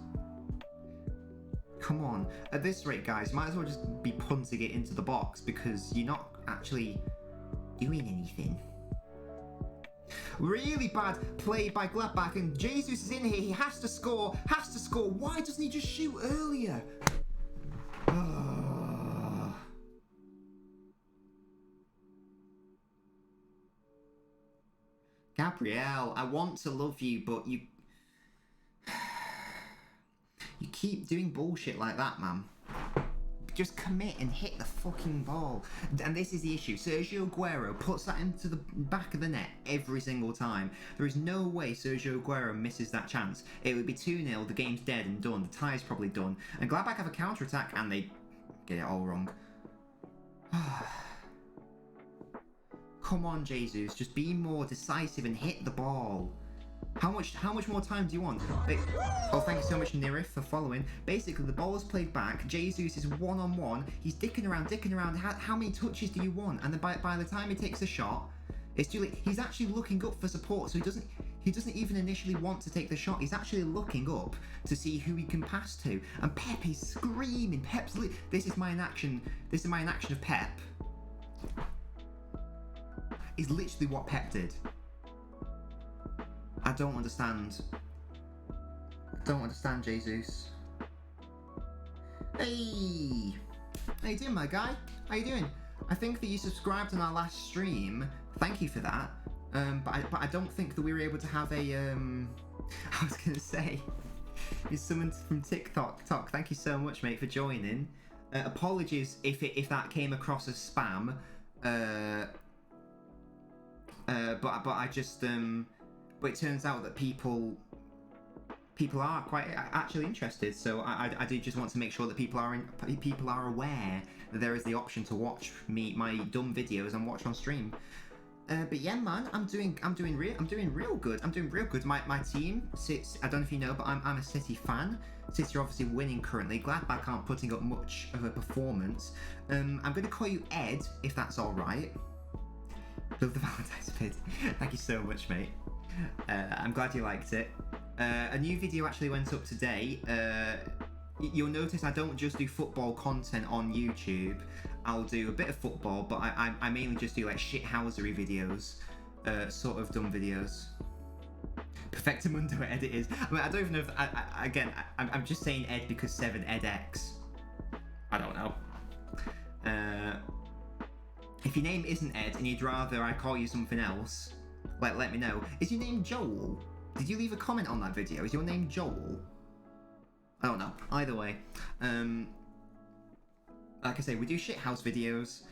Come on. At this rate, guys, you might as well just be punting it into the box because you're not actually doing anything. Really bad play by Gladbach, and Jesus is in here. He has to score. Why doesn't he just shoot earlier? Gabrielle, I want to love you, but you keep doing bullshit like that, man. Just commit and hit the fucking ball. And this is the issue. Sergio Aguero puts that into the back of the net every single time. There is no way Sergio Aguero misses that chance. It would be 2-0, the game's dead and done. The tie's probably done. And Gladbach have a counter-attack and they get it all wrong. Come on, Jesus, just be more decisive and hit the ball. How much more time do you want? Oh, thank you so much, Nirif, for following. Basically, the ball is played back. Jesus is one-on-one. He's dicking around. How many touches do you want? And then by the time he takes a shot, it's too late. He's actually looking up for support, so he doesn't even initially want to take the shot. He's actually looking up to see who he can pass to. And Pep is screaming. This is my inaction. This is my inaction of Pep. Is literally what Pep did. I don't understand. Jesus. Hey! How you doing, my guy? How you doing? I think that you subscribed on our last stream. Thank you for that. But I don't think that we were able to have a I was gonna say, it's someone from TikTok. Thank you so much, mate, for joining. Apologies if that came across as spam. But I just but it turns out that people are quite actually interested, so I do just want to make sure that people are aware that there is the option to watch my dumb videos and watch on stream. But yeah, man, I'm doing real good. My team sits. I don't know if you know, but I'm a City fan. City are obviously winning currently. Gladbach aren't putting up much of a performance. I'm going to call you Ed, if that's all right. Love the Valentine's vid. Thank you so much, mate. I'm glad you liked it. A new video actually went up today. You'll notice I don't just do football content on YouTube. I'll do a bit of football, but I mainly just do like shithousery videos, sort of dumb videos. Perfectamundo Ed it is. I mean, I don't even know if I'm just saying Ed because 7 edX. I don't know. If your name isn't Ed and you'd rather I call you something else, let me know. Is your name Joel? Did you leave a comment on that video? Is your name Joel? I don't know. Either way, like I say, we do shithouse videos.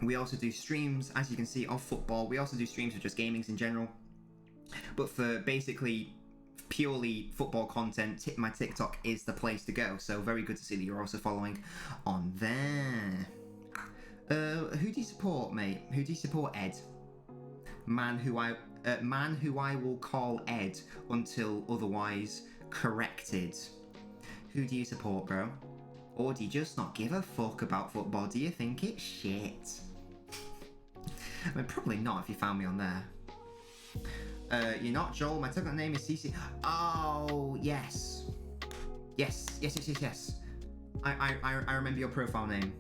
We also do streams, as you can see, of football. We also do streams of just gamings in general. But for basically purely football content, my TikTok is the place to go. So very good to see that you're also following on there. Who do you support, mate? Who do you support, Ed? Man who I will call Ed until otherwise corrected. Who do you support, bro? Or do you just not give a fuck about football? Do you think it's shit? I mean, probably not if you found me on there. You're not Joel. My TikTok name is CC. Oh, yes. Yes. I remember your profile name.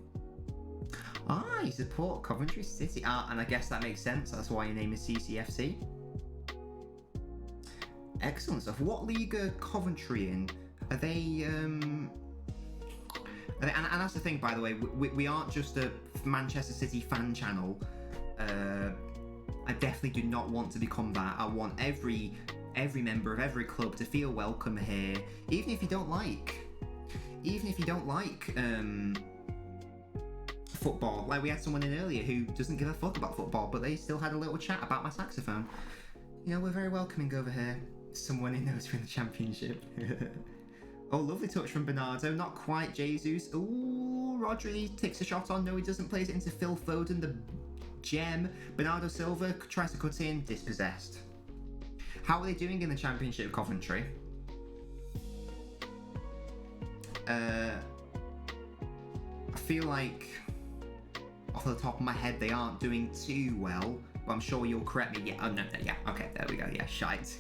Ah, you support Coventry City. Ah, and I guess that makes sense. That's why your name is CCFC. Excellent stuff. What league are Coventry in? Are they, and that's the thing, by the way, we aren't just a Manchester City fan channel. I definitely do not want to become that. I want every member of every club to feel welcome here, even if you don't like football. Like, we had someone in earlier who doesn't give a fuck about football, but they still had a little chat about my saxophone. You know, we're very welcoming over here. Someone who knows we're in the Championship. Oh, lovely touch from Bernardo. Not quite Jesus. Ooh, Rodri takes a shot on. No, he doesn't. Plays it into Phil Foden, the gem. Bernardo Silva tries to cut in. Dispossessed. How are they doing in the Championship, Coventry? I feel like, off the top of my head, they aren't doing too well. But I'm sure you'll correct me. Yeah, oh no, yeah, okay, there we go. Yeah, shite.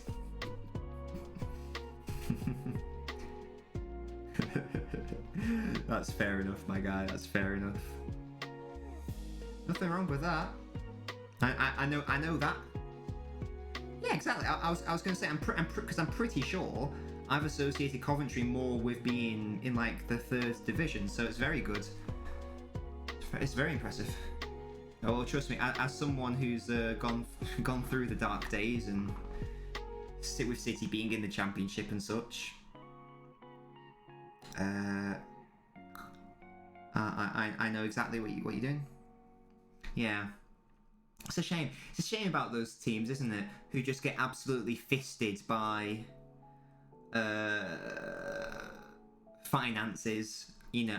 That's fair enough, my guy. That's fair enough. Nothing wrong with that. I know that. Yeah, exactly. I was going to say because I'm pretty sure I've associated Coventry more with being in like the 3rd division, so it's very good. It's very impressive. Oh, well, trust me, as someone who's gone through the dark days and sit with City being in the Championship and such. I know exactly what you're doing. Yeah. It's a shame. It's a shame about those teams, isn't it? Who just get absolutely fisted by finances, and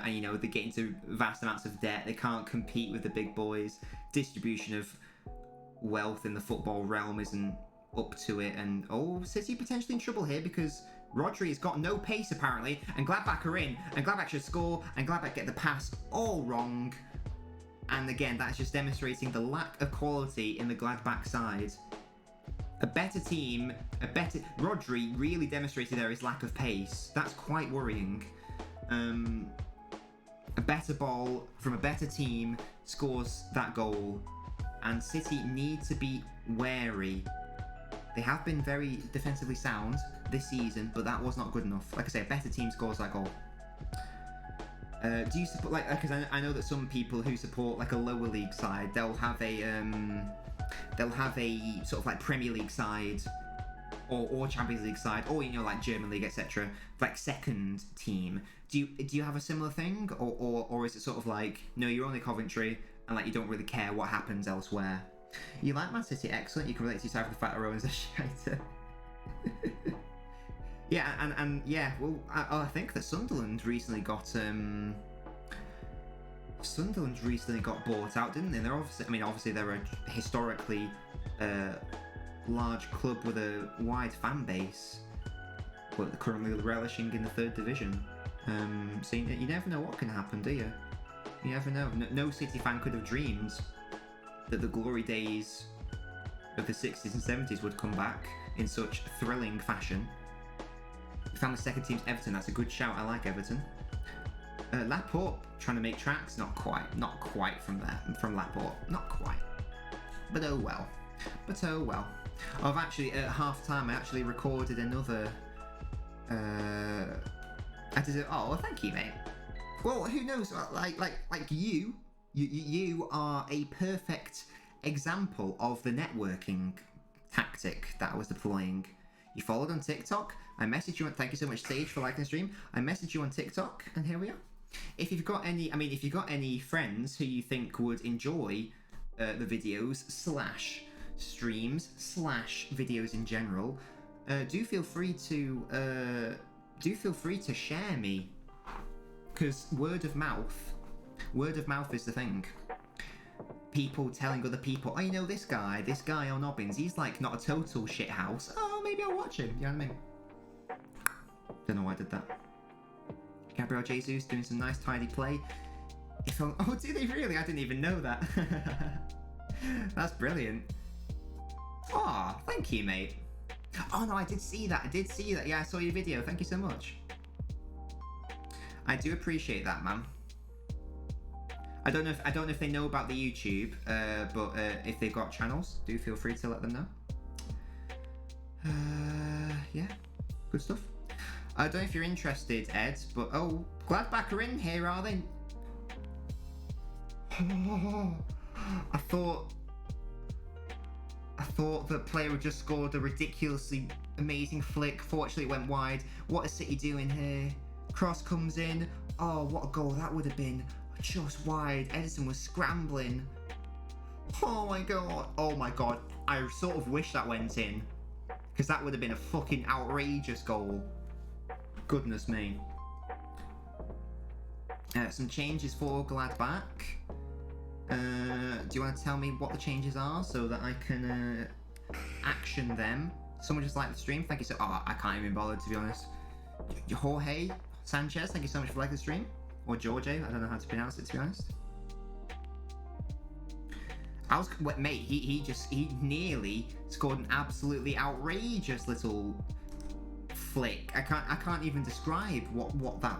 they get into vast amounts of debt. They can't compete with the big boys. Distribution of wealth in the football realm isn't up to it, and City potentially in trouble here because Rodri has got no pace apparently, and Gladbach are in, and Gladbach should score, and Gladbach get the pass all wrong. And again, that's just demonstrating the lack of quality in the Gladbach side. A better team, Rodri really demonstrated there his lack of pace. That's quite worrying. A better ball from a better team scores that goal, and City need to be wary. They have been very defensively sound this season, but that was not good enough. Like I say, a better team scores that goal. Do you support, because I know that some people who support like a lower league side, they'll have a sort of like Premier League side or Champions League side, or like German League, etc. Like second team. Do you have a similar thing, or is it sort of like, no, you're only Coventry and like you don't really care what happens elsewhere? You like Man City, excellent. You can relate to yourself with the fact that Rowan's a shiter. Yeah, and yeah, well, I think that Sunderland recently got bought out, didn't they? They're obviously they're a historically large club with a wide fan base, but they're currently relishing in the 3rd division. So you never know what can happen, do you? You never know. No City fan could have dreamed that the glory days of the 60s and 70s would come back in such thrilling fashion. We found the second team's Everton. That's a good shout. I like Everton. Laporte trying to make tracks. Not quite from Laporte. Not quite. But oh well. I've actually at half time I actually recorded another. I did it. Oh, well, thank you, mate. Well, who knows? Like you are a perfect example of the networking tactic that I was deploying. You followed on TikTok. I messaged you on. Thank you so much, Sage, for liking the stream. I messaged you on TikTok, and here we are. If you've got any friends who you think would enjoy the videos / streams / videos in general, do feel free to share me, because word of mouth is the thing. People telling other people, oh, this guy on LNobbins, he's like not a total shit house. Oh, maybe I'll watch him. You know what I mean? Don't know why I did that. Gabriel Jesus doing some nice tidy play. Oh, did he really? I didn't even know that. That's brilliant. Oh, thank you, mate. Oh no, I did see that. Yeah, I saw your video. Thank you so much. I do appreciate that, man. I don't know if they know about the YouTube, but if they've got channels, do feel free to let them know. Yeah, good stuff. I don't know if you're interested, Ed, but oh, Gladbach are in here, are they? I thought thought the player had just scored a ridiculously amazing flick. Fortunately, it went wide. What is City doing here? Cross comes in. Oh, what a goal that would have been. Just wide. Edison was scrambling. Oh my god. Oh my god. I sort of wish that went in, because that would have been a fucking outrageous goal. Goodness me. Some changes for Gladbach. Do you want to tell me what the changes are so that I can action them? Someone just liked the stream. Thank you so. Oh, I can't even bother, to be honest. Jorge Sanchez, thank you so much for liking the stream. Or Jorge, I don't know how to pronounce it, to be honest. Mate, he nearly scored an absolutely outrageous little flick. I can't even describe what that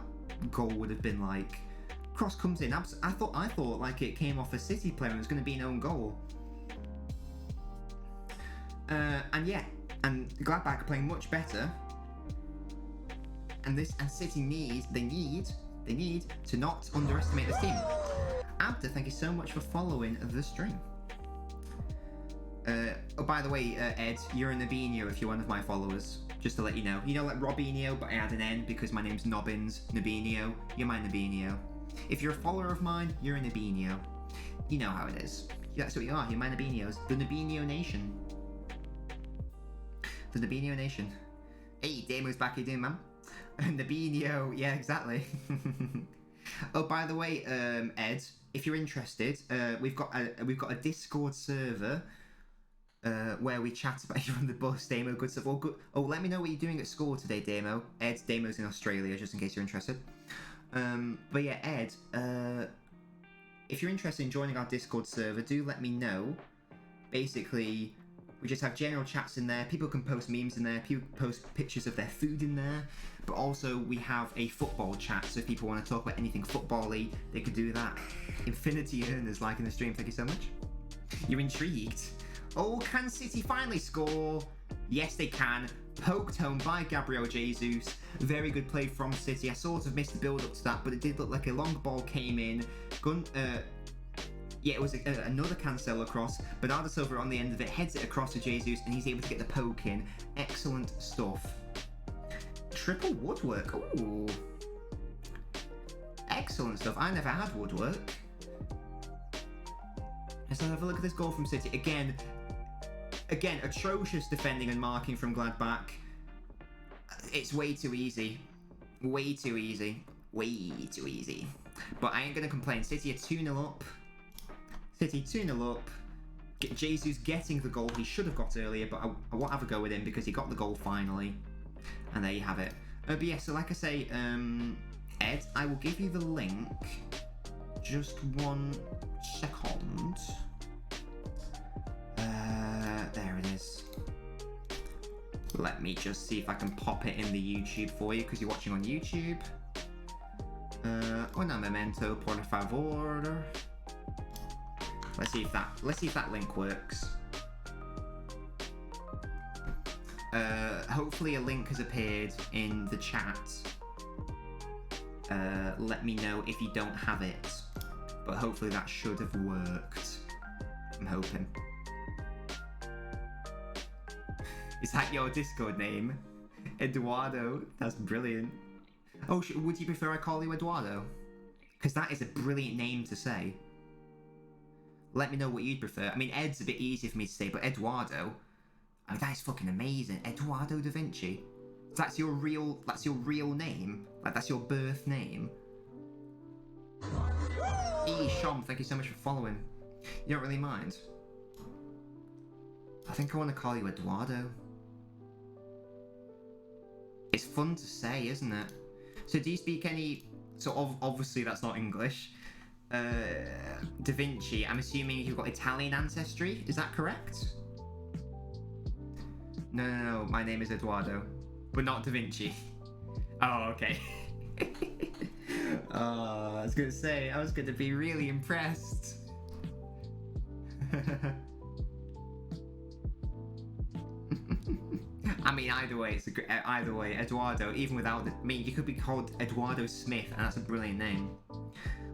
goal would have been like. Cross comes in. I thought like it came off a City player and it was going to be an own goal. And Gladbach are playing much better. And City need to not underestimate this team. Abda, thank you so much for following the stream. Oh, by the way, Ed, you're a Nabinho if you're one of my followers. Just to let you know. You know, like Robinho, but I add an N because my name's Nobbins. Nabinho. You're my Nabinho. If you're a follower of mine, you're a Nabinho. You know how it is. That's what you are. You're my Nabinhos. The Nabinho Nation. The Nabinho Nation. Hey, Damo's back. How you doing, man? Nabinho. Yeah, exactly. Oh, by the way, Ed, if you're interested, we've got a Discord server where we chat about you on the bus, Damo. Good stuff. Oh, let me know what you're doing at school today, Damo. Ed, Damo's in Australia, just in case you're interested. But yeah, Ed, if you're interested in joining our Discord server, do let me know. Basically, we just have general chats in there. People can post memes in there. People post pictures of their food in there. But also, we have a football chat, so if people want to talk about anything football-y, they could do that. Infinity Earners liking the stream, thank you so much. You're intrigued. Oh, can City finally score? Yes, they can. Poked home by Gabriel Jesus. Very good play from City. I sort of missed the build-up to that, but it did look like a long ball came in. Yeah, it was another Cancelo cross. Bernardo Silva on the end of it, heads it across to Jesus, and he's able to get the poke in. Excellent stuff. Triple woodwork. Ooh. Excellent stuff. I never had woodwork. Let's have a look at this goal from City. Again, atrocious defending and marking from Gladbach. It's way too easy. Way too easy. Way too easy. But I ain't going to complain. City are 2-0 up. City 2-0 up. Jesus getting the goal he should have got earlier, but I won't have a go with him because he got the goal finally. And there you have it. But yeah, so like I say, Ed, I will give you the link. Just 1 second. There it is. Let me just see if I can pop it in the YouTube for you, because you're watching on YouTube. Una momento, por favor. Let's see if that link works. Hopefully a link has appeared in the chat. Let me know if you don't have it. But hopefully that should have worked. I'm hoping. Is that your Discord name? Eduardo. That's brilliant. Oh, would you prefer I call you Eduardo? Because that is a brilliant name to say. Let me know what you'd prefer. I mean, Ed's a bit easier for me to say, but Eduardo, I mean, that is fucking amazing. Eduardo da Vinci. That's your real name? Like, that's your birth name? Shom, thank you so much for following. You don't really mind? I think I want to call you Eduardo. It's fun to say, isn't it? So do you speak any... So obviously that's not English. Da Vinci, I'm assuming you've got Italian ancestry. Is that correct? No, my name is Eduardo. But not Da Vinci. Oh, okay. Oh, I was going to say, I was going to be really impressed. I mean, either way, Eduardo, even without I mean, you could be called Eduardo Smith, and that's a brilliant name.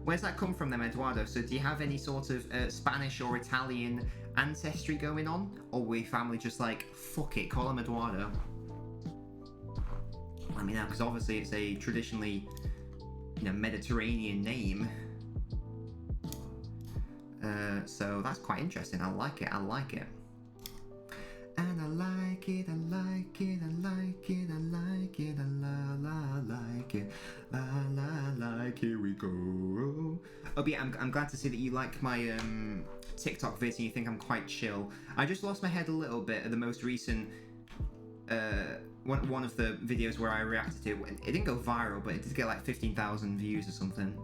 Where's that come from then, Eduardo? So do you have any sort of Spanish or Italian ancestry going on? Or were your family just like, fuck it, call him Eduardo? Let me know, because obviously it's a traditionally, Mediterranean name. So that's quite interesting. I like it. And I like it, I like it, I like it, I like it, like it, like, here we go. Oh, but yeah, I'm glad to see that you like my TikTok vids and you think I'm quite chill. I just lost my head a little bit at the most recent one of the videos where I reacted to. It didn't go viral, but it did get like 15,000 views or something.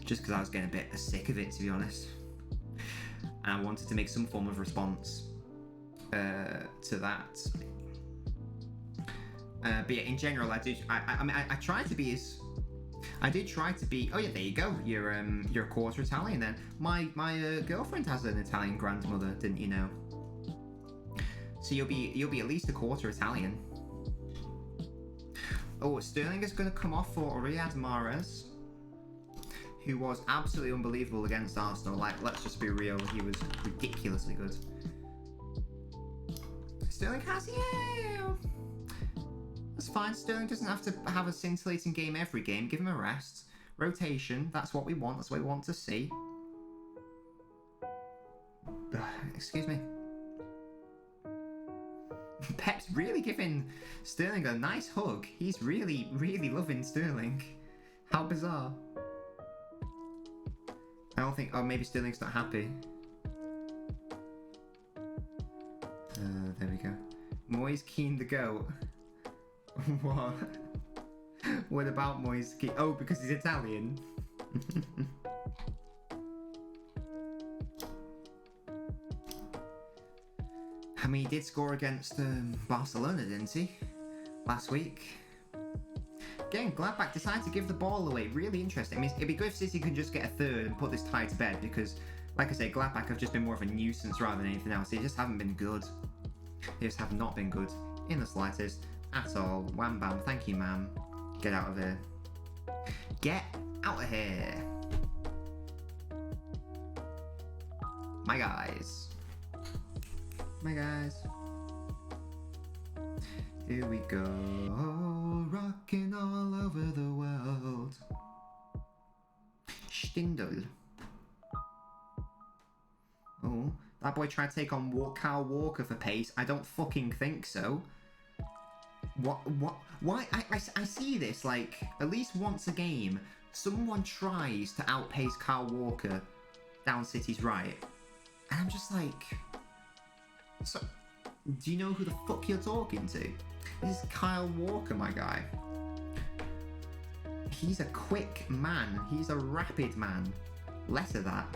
Just because I was getting a bit sick of it, to be honest, and I wanted to make some form of response to that. But yeah, in general, I tried to be as. I did try to be. Oh yeah, there you go. You're a quarter Italian then. My girlfriend has an Italian grandmother, didn't you know? So you'll be at least a quarter Italian. Oh, Sterling is going to come off for Riyad Mahrez, who was absolutely unbelievable against Arsenal. Like, let's just be real, he was ridiculously good. Sterling has, yeah. That's fine. Sterling doesn't have to have a scintillating game every game. Give him a rest. Rotation, that's what we want. That's what we want to see. Excuse me. Pep's really giving Sterling a nice hug. He's really, really loving Sterling. How bizarre. I don't think... Oh, maybe Sterling's not happy. There we go. Moyes Keane the GOAT. What? What about Moyes Keane? Oh, because he's Italian. I mean, he did score against Barcelona, didn't he? Last week. Again, Gladbach decided to give the ball away. Really interesting. I mean, it'd be good if City could just get a third and put this tie to bed, because, like I say, Gladbach have just been more of a nuisance rather than anything else. They just haven't been good. They just have not been good in the slightest at all. Wham bam. Thank you, ma'am. Get out of here. Get out of here. My guys. My guys. Here we go. Rocking all over the world. Stindl. Oh, that boy tried to take on Kyle Walker for pace. I don't fucking think so. What? Why? I see this, like, at least once a game, someone tries to outpace Kyle Walker down City's right. And I'm just like... So, do you know who the fuck you're talking to? This is Kyle Walker, my guy. He's a quick man. He's a rapid man. Less of that.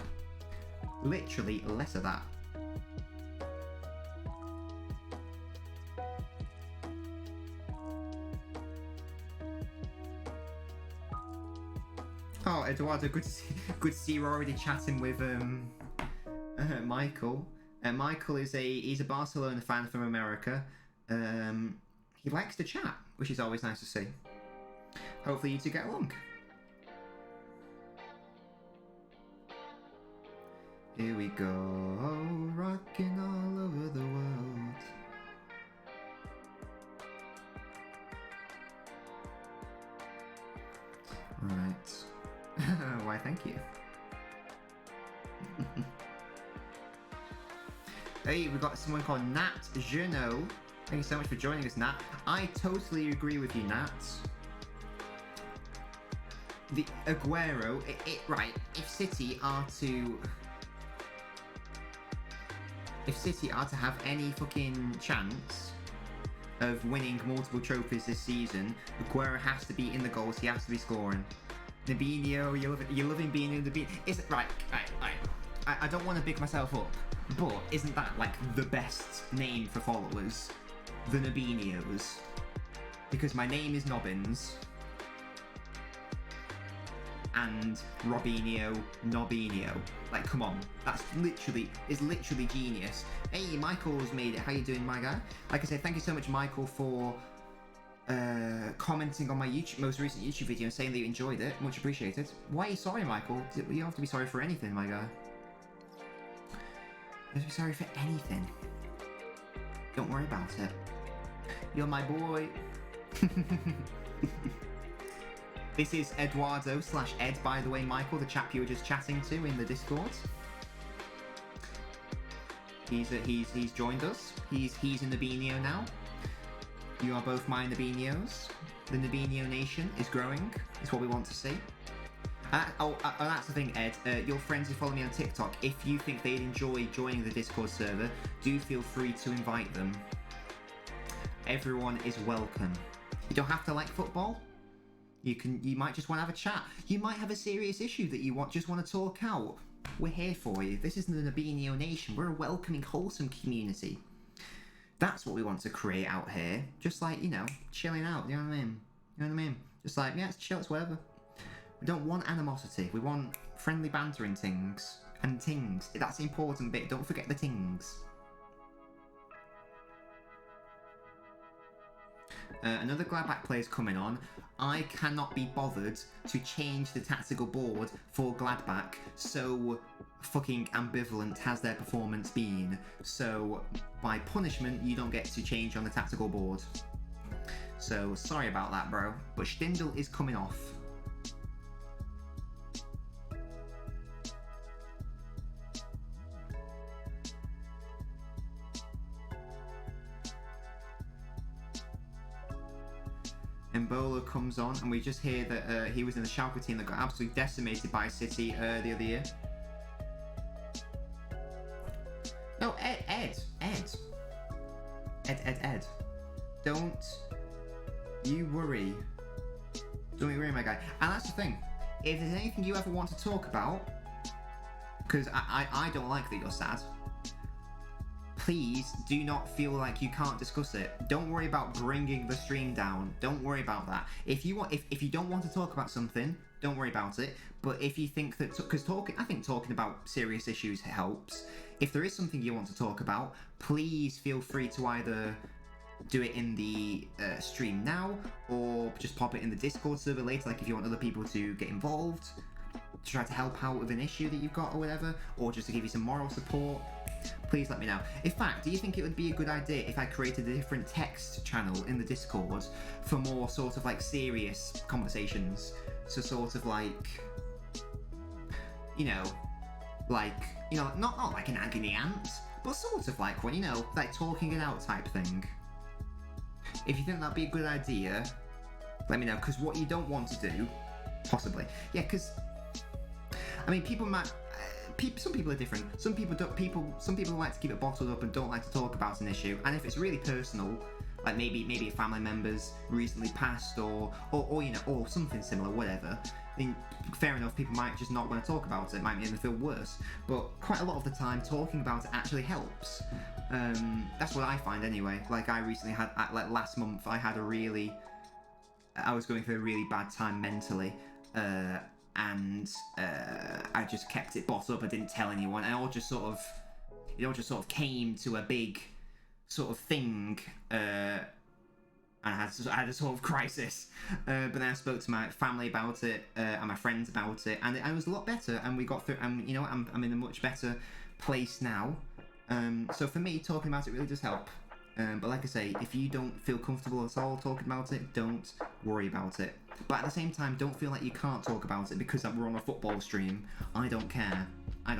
Literally less of that. Oh, Eduardo, good to see you're already chatting with Michael. Michael is he's a Barcelona fan from America. He likes to chat, which is always nice to see. Hopefully you two get along. Here we go, rocking all over the world. Right. Why, thank you. Hey, we've got someone called Nat Geno. Thank you so much for joining us, Nat. I totally agree with you, Nat. The Aguero, right, if City are to have any fucking chance of winning multiple trophies this season, Aguero has to be in the goals, he has to be scoring. Nabinho, you're loving being in the beat. Is it right? I don't want to big myself up, but isn't that like the best name for followers? The Nabinios. Because my name is Nobbins. And Robinho, Nobinho. Like, come on. That's literally genius. Hey, Michael's made it. How you doing, my guy? Like I said, thank you so much, Michael, for commenting on my most recent YouTube video and saying that you enjoyed it. Much appreciated. Why are you sorry, Michael? You don't have to be sorry for anything, my guy. You don't have to be sorry for anything. Don't worry about it. You're my boy. This is Eduardo/Ed, by the way, Michael, the chap you were just chatting to in the Discord. He's joined us. He's in Nabinio now. You are both my Nabinios. The Nabinio nation is growing. It's what we want to see. That's the thing, Ed. Your friends who follow me on TikTok, if you think they'd enjoy joining the Discord server, do feel free to invite them. Everyone is welcome. You don't have to like football. You might just want to have a chat. You might have a serious issue that you just want to talk out. We're here for you. This isn't the Nabinio nation. We're a welcoming, wholesome community. That's what we want to create out here. Just like, you know, chilling out. You know what I mean? You know what I mean? Just like, yeah, it's chill, it's whatever. We don't want animosity. We want friendly banter and things. And tings. That's the important bit. Don't forget the tings. Another Gladbach player's coming on. I cannot be bothered to change the tactical board for Gladbach, so fucking ambivalent has their performance been. So, by punishment, you don't get to change on the tactical board. So, sorry about that, bro. But Stindl is coming off. Embolo comes on, and we just hear that he was in the Schalke team that got absolutely decimated by City the other year. No, Ed. Don't you worry. Don't you worry, my guy. And that's the thing. If there's anything you ever want to talk about, because I don't like that you're sad, please do not feel like you can't discuss it. Don't worry about bringing the stream down. Don't worry about that. If you don't want to talk about something, don't worry about it. But if you think that, because I think talking about serious issues helps. If there is something you want to talk about, please feel free to either do it in the stream now, or just pop it in the Discord server later, like if you want other people to get involved, to try to help out with an issue that you've got or whatever, or just to give you some moral support. Please let me know. In fact, do you think it would be a good idea if I created a different text channel in the Discord for more sort of like serious conversations? So sort of like, not like an agony aunt, but sort of like one, like talking it out type thing. If you think that'd be a good idea, let me know, because what you don't want to do, possibly, yeah, because, I mean, people might, some people are different. Some people like to keep it bottled up and don't like to talk about an issue. And if it's really personal, like maybe a family member's recently passed or something similar, whatever, then fair enough, people might just not want to talk about it. It might make them feel worse. But quite a lot of the time, talking about it actually helps. That's what I find anyway. Like I recently had, like last month, I was going through a really bad time mentally. And I just kept it bottled up. I didn't tell anyone. And it all just sort of came to a big sort of thing. And I had a sort of crisis. But then I spoke to my family about it and my friends about it, and it was a lot better. And we got through. And I'm in a much better place now. So for me, talking about it really does help. But like I say, if you don't feel comfortable at all talking about it, don't worry about it. But at the same time, don't feel like you can't talk about it because we're on a football stream. I don't care. I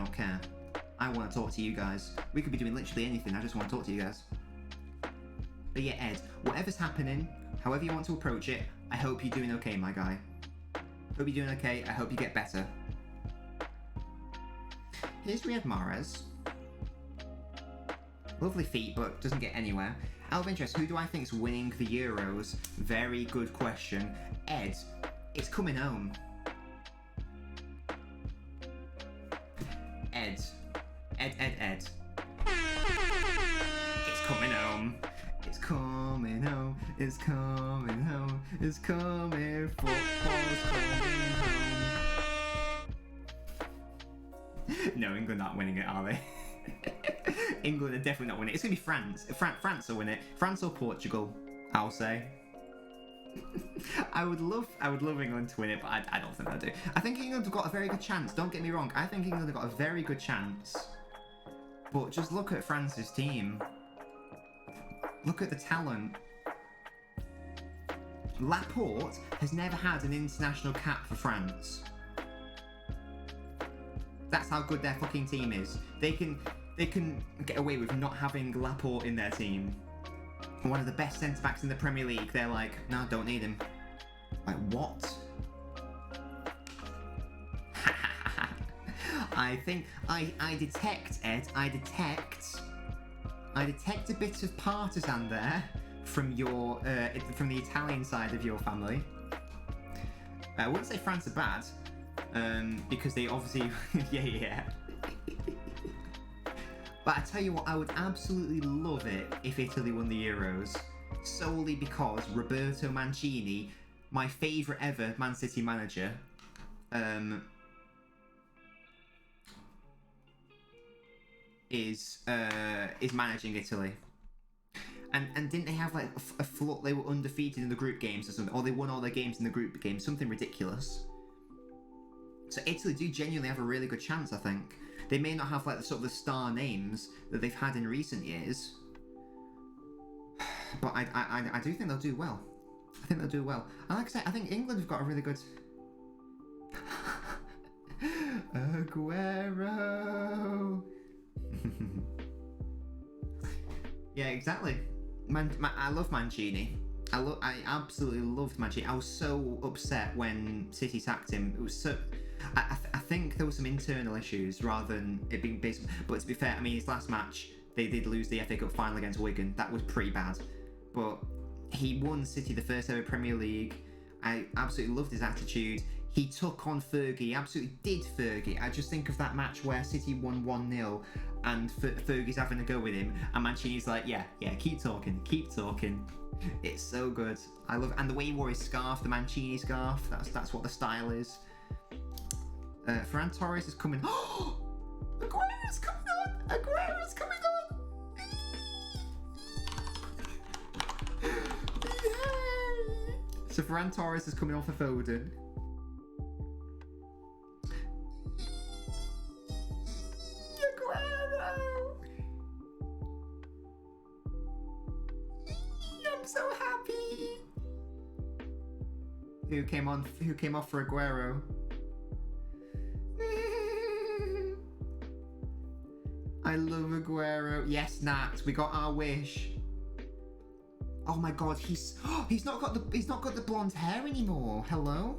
want to talk to you guys. We could be doing literally anything. I just want to talk to you guys. But yeah, Ed, whatever's happening, however you want to approach it, I hope you're doing okay, my guy. Hope you're doing okay. I hope you get better. Here's Riyad Mahrez. Lovely feet, but doesn't get anywhere. Out of interest, who do I think is winning the Euros? Very good question. Ed, it's coming home. Ed. It's coming home. It's coming home. It's coming home. It's coming. Football's coming home. No, England aren't winning it, are they? England are definitely not winning it. It's going to be France. France will win it. France or Portugal, I'll say. I would love England to win it, but I don't think they'll do. I think England have got a very good chance. Don't get me wrong. I think England have got a very good chance. But just look at France's team. Look at the talent. Laporte has never had an international cap for France. That's how good their fucking team is. They can get away with not having Laporte in their team. One of the best centre-backs in the Premier League, they're like, no, don't need him. Like, what? I think, I detect, Ed, I detect a bit of partisan there from your, from the Italian side of your family. I wouldn't say France are bad, because they obviously, yeah. But I tell you what, I would absolutely love it if Italy won the Euros, solely because Roberto Mancini, my favourite ever Man City manager, is managing Italy. And didn't they have like a float? They were undefeated in the group games or something, or they won all their games in the group games, something ridiculous. So Italy do genuinely have a really good chance, I think. They may not have like the sort of the star names that they've had in recent years, but I do think they'll do well. I think they'll do well. And like I say, I think England have got a really good. Aguero. Yeah, exactly. I love Mancini. I absolutely loved Mancini. I was so upset when City sacked him. It was so. I think there were some internal issues rather than it being based. But to be fair, I mean, his last match, they did lose the FA Cup final against Wigan. That was pretty bad. But he won City the first ever Premier League. I absolutely loved his attitude. He took on Fergie. He absolutely did Fergie. I just think of that match where City won 1-0 and Fergie's having a go with him. And Mancini's like, yeah, keep talking. It's so good. I love it. And the way he wore his scarf, the Mancini scarf, that's what the style is. Ferran Torres is coming. Oh! Aguero's coming on! Yay! So Ferran Torres is coming off of Foden. Aguero! I'm so happy. Who came off for Aguero? I love Aguero. Yes, Nat, we got our wish. Oh my God, he's not got the blonde hair anymore. Hello.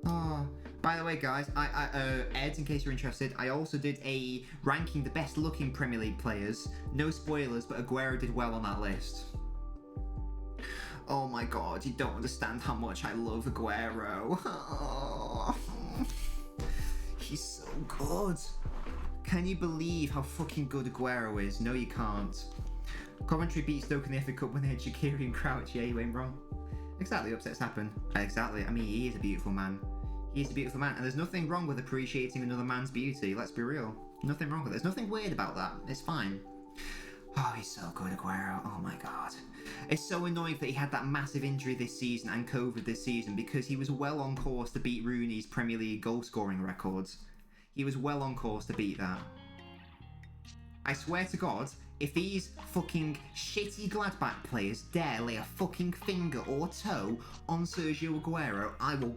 Oh, by the way, guys, Ed, in case you're interested, I also did a ranking the best looking Premier League players. No spoilers, but Aguero did well on that list. Oh my God, you don't understand how much I love Aguero. Oh. He's so good. Can you believe how fucking good Aguero is? No, you can't. Coventry beat Stoke in the FA Cup when they had Shaqiri and Crouch. Yeah, you ain't wrong. Exactly, upsets happen. Exactly. I mean, he is a beautiful man. He's a beautiful man, and there's nothing wrong with appreciating another man's beauty. Let's be real. Nothing wrong with it. There's nothing weird about that. It's fine. Oh, he's so good, Aguero. Oh my God. It's so annoying that he had that massive injury this season and COVID this season, because he was well on course to beat Rooney's Premier League goal scoring records. He was well on course to beat that. I swear to God, if these fucking shitty Gladbach players dare lay a fucking finger or toe on Sergio Aguero, I will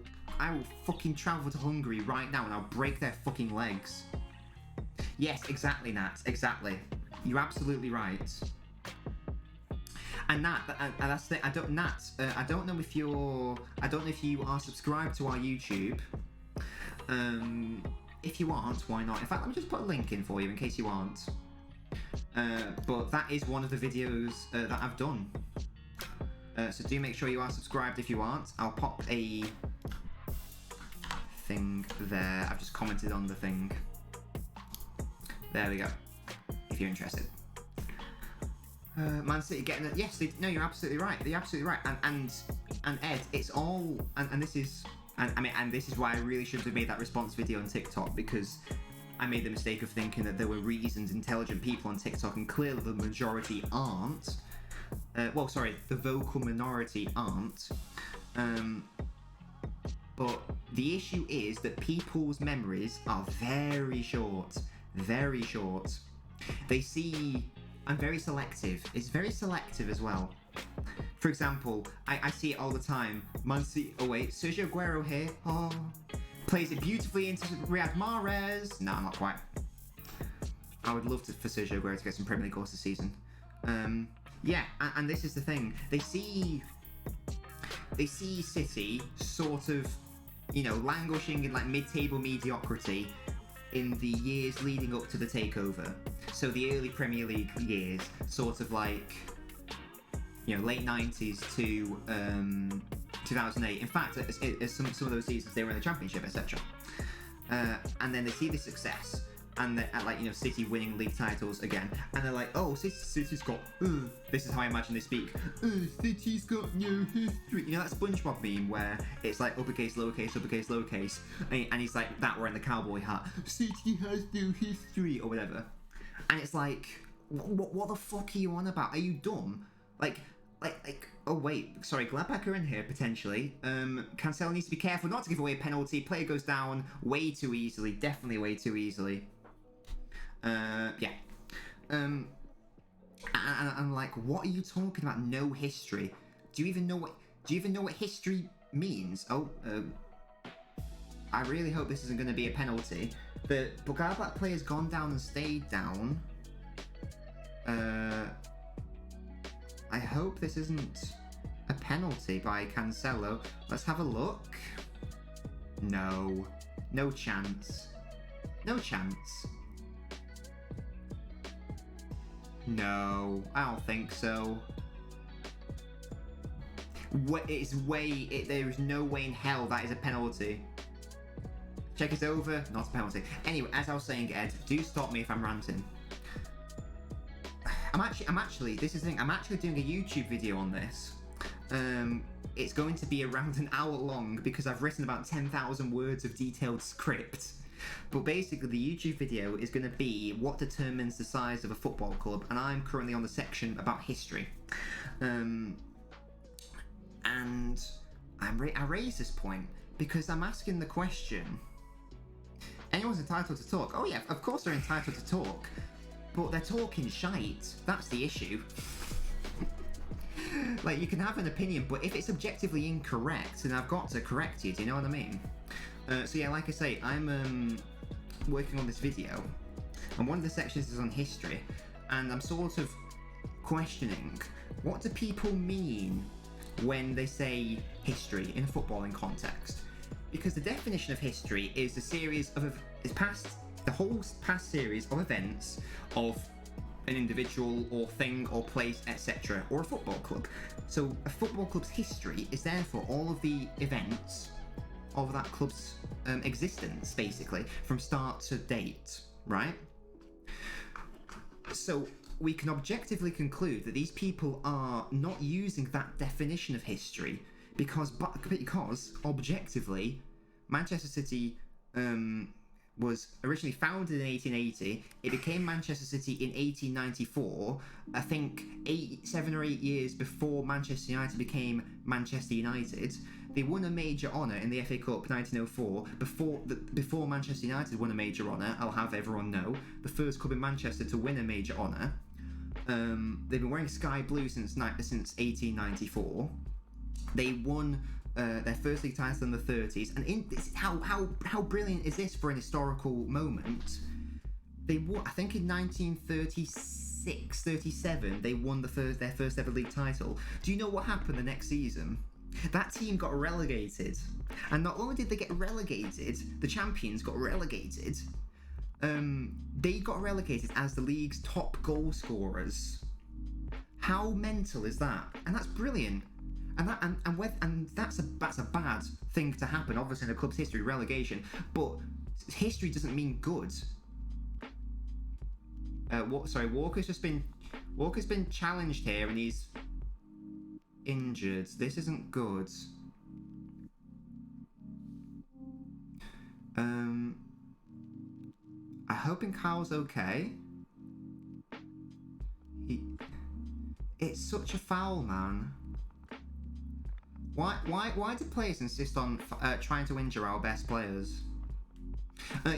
fucking travel to Hungary right now and I'll break their fucking legs. Yes, exactly, Nat. Exactly. You're absolutely right. And Nat, that's the thing. I don't know if you are subscribed to our YouTube. If you aren't, why not? In fact, let me just put a link in for you in case you aren't. But that is one of the videos that I've done. So do make sure you are subscribed if you aren't. I'll pop a thing there. I've just commented on the thing. There we go. If you're interested. Man City getting it. Yes, no, you're absolutely right. You're absolutely right. And Ed, it's all and this is and this is why I really should have made that response video on TikTok, because I made the mistake of thinking that there were reasoned, intelligent people on TikTok, and clearly the majority aren't. well, sorry, the vocal minority aren't. But the issue is that people's memories are very short. Very short. They see... I'm very selective. It's very selective as well. For example, I see it all the time. Oh wait, Sergio Aguero here. Oh, plays it beautifully into Riyad Mahrez. No, not quite. I would love for Sergio Aguero to get some Premier League goals this season. Yeah, and this is the thing. They see City sort of, you know, languishing in like mid-table mediocrity in the years leading up to the takeover. So the early Premier League years, sort of like, you know, late 90s to 2008. In fact, some of those seasons they were in the Championship, etc. And then they see the success, and they're at, like, you know, City winning league titles again, and they're like, oh, City's got, this is how I imagine they speak, City's got no history. You know that SpongeBob meme where it's like uppercase, lowercase, and he's like that wearing the cowboy hat, City has no history, or whatever. And it's like, what the fuck are you on about? Are you dumb? Like, oh wait, sorry, Gladbach are in here, potentially. Cancelo needs to be careful not to give away a penalty. Player goes down way too easily, definitely way too easily. Yeah. And I'm like, what are you talking about? No history. Do you even know what history means? Oh, I really hope this isn't going to be a penalty. The Gladbach player's gone down and stayed down. I hope this isn't a penalty by Cancelo. Let's have a look. No. No chance. No chance. No, I don't think so. There is no way in hell that is a penalty. Check it over, not a penalty. Anyway, as I was saying, Ed, do stop me if I'm ranting. I'm actually, this is the thing, I'm actually doing a YouTube video on this. It's going to be around an hour long because I've written about 10,000 words of detailed script. But basically, the YouTube video is going to be what determines the size of a football club, and I'm currently on the section about history. And I raise this point because I'm asking the question, anyone's entitled to talk. Oh yeah, of course they're entitled to talk. But they're talking shite. That's the issue. Like, you can have an opinion, but if it's objectively incorrect, then I've got to correct you. Do you know what I mean? So yeah, like I say, I'm working on this video, and one of the sections is on history, and I'm sort of questioning, what do people mean when they say history in a footballing context? Because the definition of history is the whole past series of events of an individual or thing or place, etc., or a football club. So a football club's history is therefore all of the events of that club's existence, basically, from start to date, right? So we can objectively conclude that these people are not using that definition of history because objectively, Manchester City was originally founded in 1880. It became Manchester City in 1894. I think 7 or 8 years before Manchester United became Manchester United. They won a major honour in the FA Cup 1904. Before Manchester United won a major honour, I'll have everyone know, the first club in Manchester to win a major honour. They've been wearing sky blue since 1894. They won their first league title in the 30s, and how brilliant is this for an historical moment? They won, I think in 1936-37, they won their first ever league title. Do you know what happened the next season? That team got relegated, and not only did they get relegated, the champions got relegated. They got relegated as the league's top goal scorers. How mental is that? And that's brilliant. And that's a bad thing to happen, obviously, in a club's history, relegation. But history doesn't mean good. Walker's been challenged here, and he's injured. This isn't good. I'm hoping Kyle's okay. It's such a foul, man. Why do players insist on trying to injure our best players?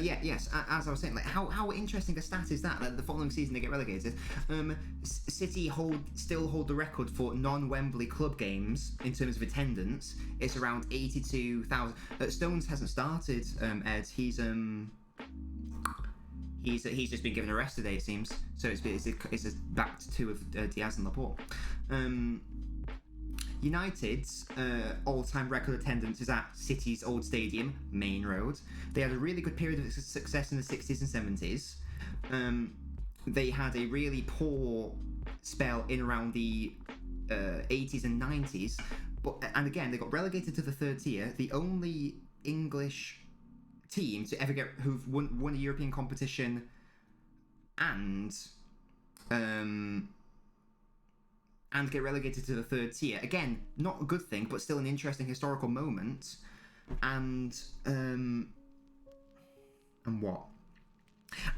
Yes, as I was saying, like how interesting a stat is that? The following season they get relegated. City still hold the record for non-Wembley club games in terms of attendance. It's around 82,000. Stones hasn't started. Ed, he's just been given a rest today, it seems. So it's back to two of Diaz and Laporte. United's all-time record attendance is at City's old stadium, Main Road. They had a really good period of success in the 60s and 70s. They had a really poor spell in around the 80s and 90s. And again, they got relegated to the third tier. The only English team to ever who've won a European competition and get relegated to the third tier. Again, not a good thing, but still an interesting historical moment. And what?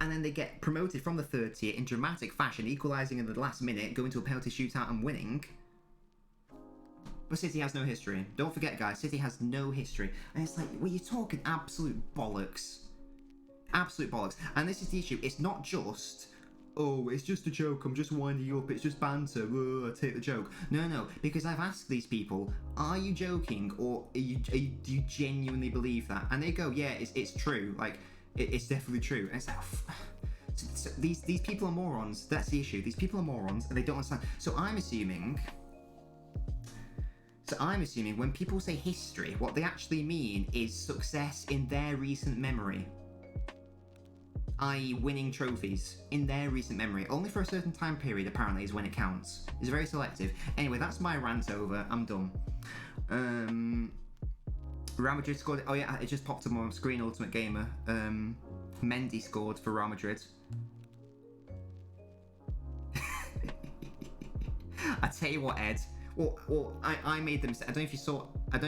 And then they get promoted from the third tier in dramatic fashion, equalising in the last minute, going to a penalty shootout and winning. But City has no history. Don't forget, guys, City has no history. And it's like, well, you're talking absolute bollocks. Absolute bollocks. And this is the issue. It's not just... oh, it's just a joke, I'm just winding you up, it's just banter, I take the joke. No, because I've asked these people, are you joking, or do you genuinely believe that? And they go, yeah, it's true, like, it's definitely true. And it's like, so these people are morons, that's the issue. These people are morons, and they don't understand. So I'm assuming when people say history, what they actually mean is success in their recent memory. I.e. winning trophies in their recent memory. Only for a certain time period, apparently, is when it counts. It's very selective. Anyway, that's my rant over. I'm done. Real Madrid scored... oh yeah, it just popped up on my screen, Ultimate Gamer. Mendy scored for Real Madrid. I tell you what, Ed. Well, I made the mistake. I don't know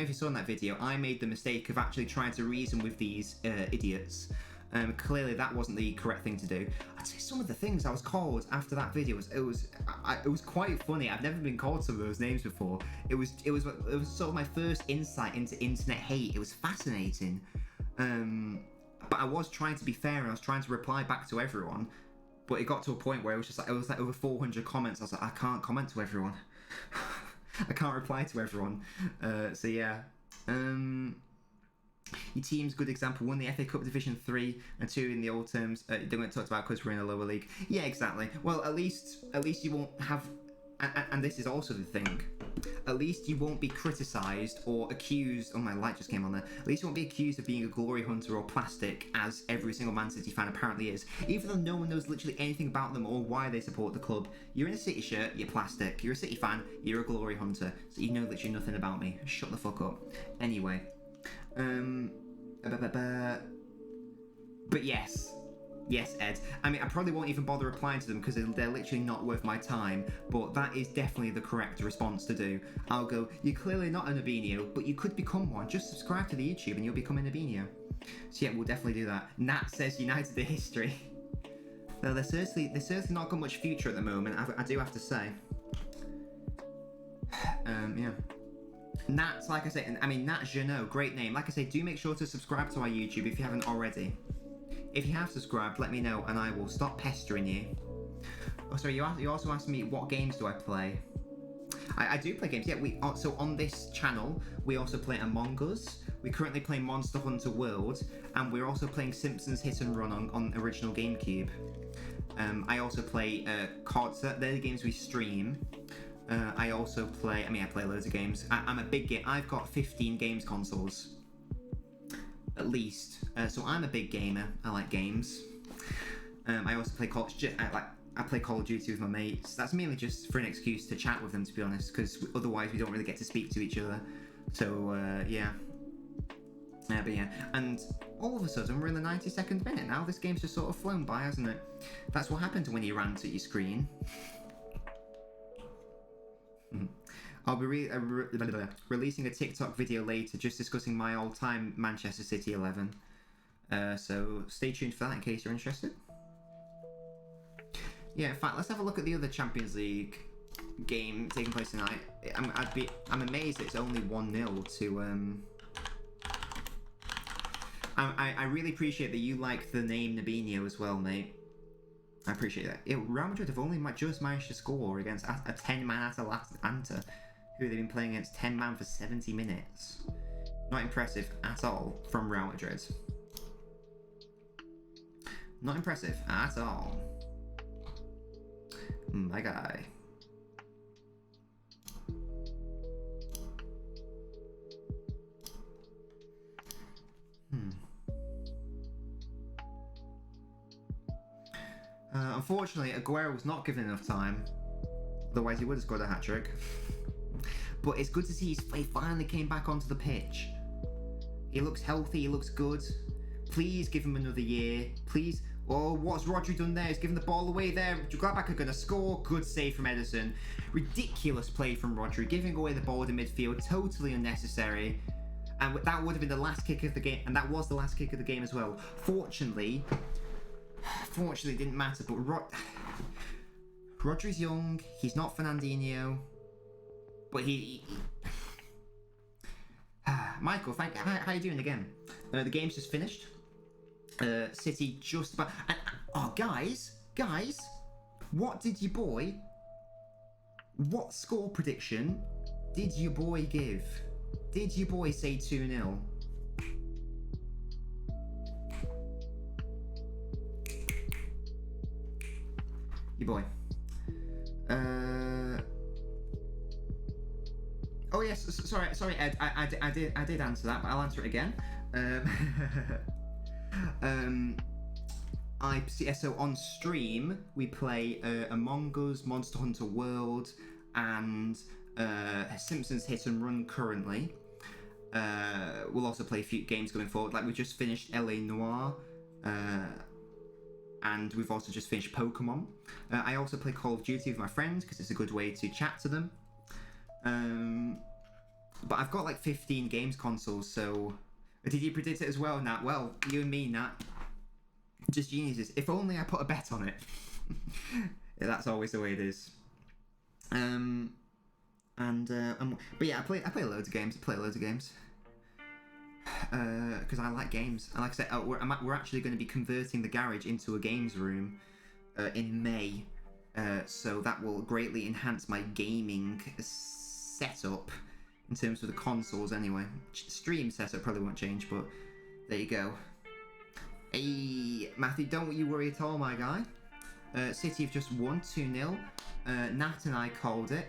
if you saw in that video. I made the mistake of actually trying to reason with these idiots. Clearly that wasn't the correct thing to do. I'd say some of the things I was called after that video it was quite funny. I've never been called some of those names before. It was sort of my first insight into internet hate. It was fascinating. But I was trying to be fair and I was trying to reply back to everyone. But it got to a point where it was like over 400 comments. I was like, I can't comment to everyone. I can't reply to everyone. So yeah. Your team's good example, won the FA Cup Division 3 and 2 in the old terms. They weren't talked about because we're in a lower league. Yeah, exactly. Well, at least you won't have... And this is also the thing. At least you won't be criticised or accused... oh, my light just came on there. At least you won't be accused of being a glory hunter or plastic, as every single Man City fan apparently is. Even though no one knows literally anything about them or why they support the club. You're in a City shirt, you're plastic. You're a City fan, you're a glory hunter. So you know literally nothing about me. Shut the fuck up. Anyway... but yes, Ed. I mean, I probably won't even bother replying to them because they're literally not worth my time, but that is definitely the correct response to do. I'll go, you're clearly not an Albino, but you could become one. Just subscribe to the YouTube and you'll become an Albino. So yeah, we'll definitely do that. Nat says United the history. No, they're seriously not got much future at the moment, I do have to say. Yeah. Nat, like I say, Nat Jeannot, great name. Like I say, do make sure to subscribe to our YouTube if you haven't already. If you have subscribed, let me know and I will stop pestering you. Oh, sorry, you also asked me what games do I play. I do play games, yeah. So on this channel, we also play Among Us. We currently play Monster Hunter World, and we're also playing Simpsons Hit and Run on original GameCube. I also play cards. They're the games we stream. I also play, I play loads of games. I'm a big gamer. I've got 15 games consoles. At least. So I'm a big gamer. I like games. I also play I play Call of Duty with my mates. That's mainly just for an excuse to chat with them, to be honest, because otherwise we don't really get to speak to each other. So, yeah. But yeah, and all of a sudden we're in the 92nd minute now. This game's just sort of flown by, hasn't it? That's what happens when you rant at your screen. I'll be releasing a TikTok video later just discussing my all-time Manchester City 11. So stay tuned for that in case you're interested. Yeah, in fact, let's have a look at the other Champions League game taking place tonight. I'm amazed it's only 1-0 to I really appreciate that you like the name Nabinho as well, mate. I appreciate that. Real Madrid have only just managed to score against a 10-man Atalanta, who they've been playing against 10-man for 70 minutes. Not impressive at all from Real Madrid. Not impressive at all. My guy. Unfortunately, Aguero was not given enough time. Otherwise, he would have scored a hat-trick. But it's good to see he finally came back onto the pitch. He looks healthy, he looks good. Please give him another year. Please. Oh, what's Rodri done there? He's given the ball away there. Gladbach are going to score. Good save from Ederson. Ridiculous play from Rodri, giving away the ball in midfield. Totally unnecessary. And that would have been the last kick of the game. And that was the last kick of the game as well. Fortunately, it didn't matter. But Rodri's young. He's not Fernandinho. But Michael, how are you doing again? The game's just finished. City just about. Oh, guys, what score prediction did your boy give? Did your boy say 2-0? Your boy. Oh yes, sorry, Ed. I did answer that, but I'll answer it again. So on stream we play Among Us, Monster Hunter World, and Simpsons Hit and Run currently. We'll also play a few games going forward. Like we just finished LA Noire, and we've also just finished Pokemon. I also play Call of Duty with my friends because it's a good way to chat to them. But I've got like 15 games consoles, so did you predict it as well, Nat? Well, you and me, Nat, just geniuses. If only I put a bet on it. Yeah, that's always the way it is. But yeah, I play loads of games. Because I like games. And like I said, we're actually going to be converting the garage into a games room in May. So that will greatly enhance my gaming setup in terms of the consoles anyway. Stream setup probably won't change, but there you go. Hey, Matthew, don't you worry at all, my guy. City have just won 2-0. Nat and I called it.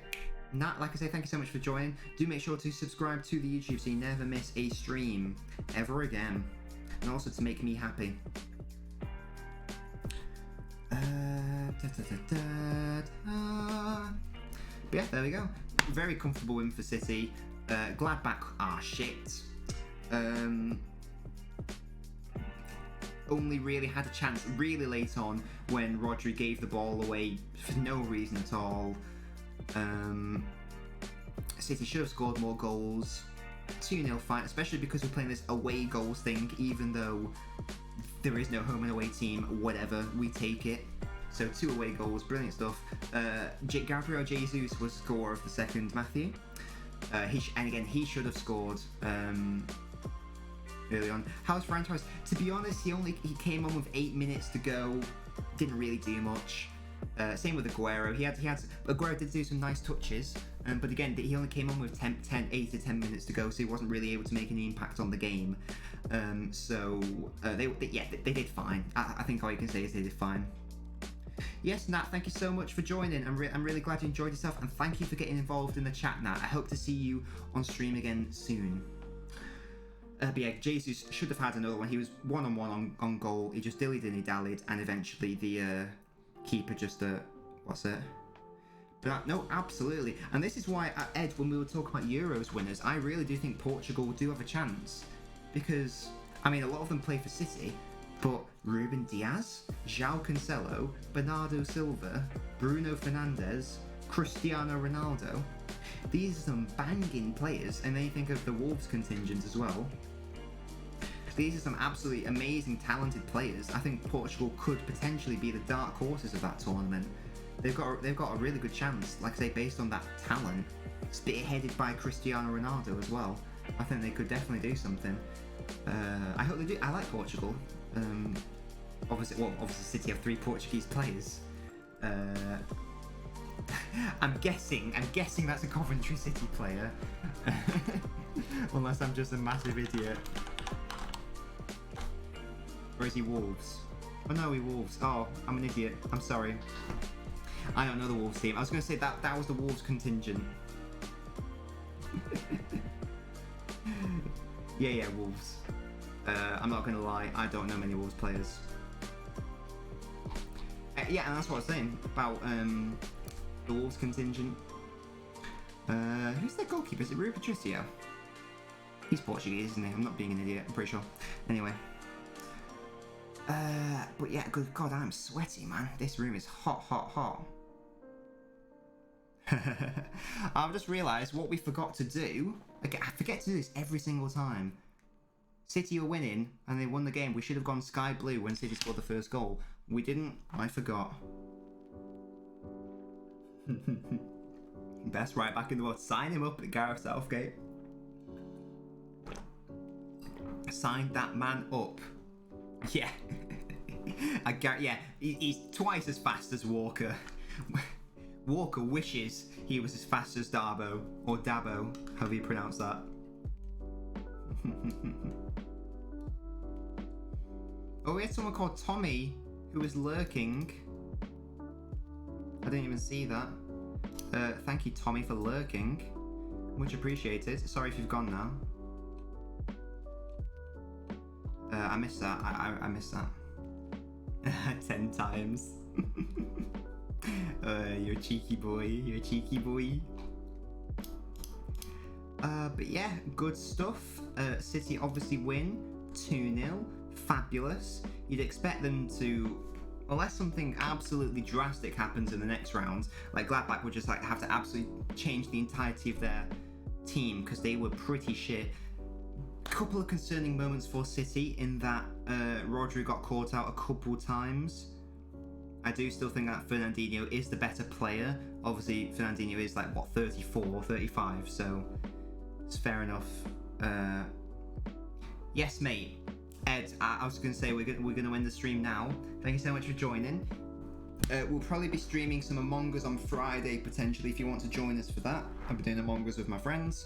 Nat, like I say, thank you so much for joining. Do make sure to subscribe to the YouTube so you never miss a stream ever again. And also to make me happy. But yeah, there we go. Very comfortable win for City. Gladbach are shit. Only really had a chance really late on when Rodri gave the ball away for no reason at all. City should have scored more goals. 2-0 fight, especially because we're playing this away goals thing, even though there is no home and away team, whatever, we take it. So 2 away goals, brilliant stuff. Gabriel Jesus was scorer of the second, Matthew. He should have scored early on. How's Fran Torres? To be honest, he came on with 8 minutes to go. Didn't really do much. Same with Aguero. Aguero did do some nice touches, but again, he only came on with 8 to 10 minutes to go, so he wasn't really able to make any impact on the game. They did fine. I think all you can say is they did fine. Yes, Nat, thank you so much for joining. I'm really glad you enjoyed yourself, and thank you for getting involved in the chat, Nat. I hope to see you on stream again soon. But yeah, Jesus should have had another one. He was one-on-one on goal. He just dilly-dallied, and eventually the keeper just what's it? But no, absolutely. And this is why, Ed, when we were talking about Euros winners, I really do think Portugal do have a chance, because I mean, a lot of them play for City. But Ruben Diaz, João Cancelo, Bernardo Silva, Bruno Fernandes, Cristiano Ronaldo, these are some banging players, and then you think of the Wolves contingent as well. These are some absolutely amazing, talented players. I think Portugal could potentially be the dark horses of that tournament. they've got a really good chance. Like I say, based on that talent, spearheaded by Cristiano Ronaldo as well. I think they could definitely do something. I hope they do. I like Portugal. Obviously City have 3 Portuguese players. I'm guessing that's a Coventry City player. Unless I'm just a massive idiot. Or is he Wolves? Oh no, he Wolves. Oh, I'm an idiot. I'm sorry. I don't know the Wolves team. I was going to say that was the Wolves contingent. Yeah, Wolves. I'm not going to lie. I don't know many Wolves players. Yeah, and that's what I was saying about the Wolves contingent. Who's their goalkeeper? Is it Rui Patricio? He's Portuguese, isn't he? I'm not being an idiot, I'm pretty sure. Anyway. But yeah, good God, I'm sweaty, man. This room is hot, hot, hot. I've just realised what we forgot to do. Okay, I forget to do this every single time. City were winning, and they won the game. We should have gone sky blue when City scored the first goal. We didn't. I forgot. Best right back in the world. Sign him up at Gareth Southgate. Sign that man up. Yeah. Yeah, he's twice as fast as Walker. Walker wishes he was as fast as Dabo, or Dabo, however you pronounce that. Oh, we had someone called Tommy who was lurking. I didn't even see that. Thank you, Tommy, for lurking. Much appreciated. Sorry if you've gone now. I missed that. I missed that. 10 times. You're a cheeky boy. You're a cheeky boy. But yeah, good stuff. City obviously win 2-0. Fabulous. You'd expect them to, unless something absolutely drastic happens in the next round, like Gladbach would just like have to absolutely change the entirety of their team because they were pretty shit. Couple of concerning moments for City in that Rodri got caught out a couple times. I do still think that Fernandinho is the better player. Obviously, Fernandinho is like, what, 34, 35, so it's fair enough. Yes, mate. Ed, I was going to say we're going to end the stream now. Thank you so much for joining. We'll probably be streaming some Among Us on Friday, potentially, if you want to join us for that. I'll be doing Among Us with my friends.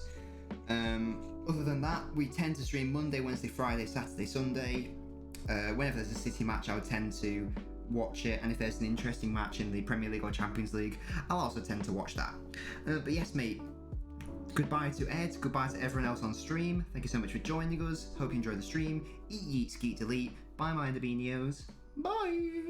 Other than that, we tend to stream Monday, Wednesday, Friday, Saturday, Sunday. Whenever there's a City match, I would tend to watch it, and if there's an interesting match in the Premier League or Champions League, I'll also tend to watch that. But yes, mate, goodbye to Ed, goodbye to everyone else on stream. Thank you so much for joining us. Hope you enjoyed the stream. Eat, yeet, skeet, delete. Bye, my Nabinios. Bye!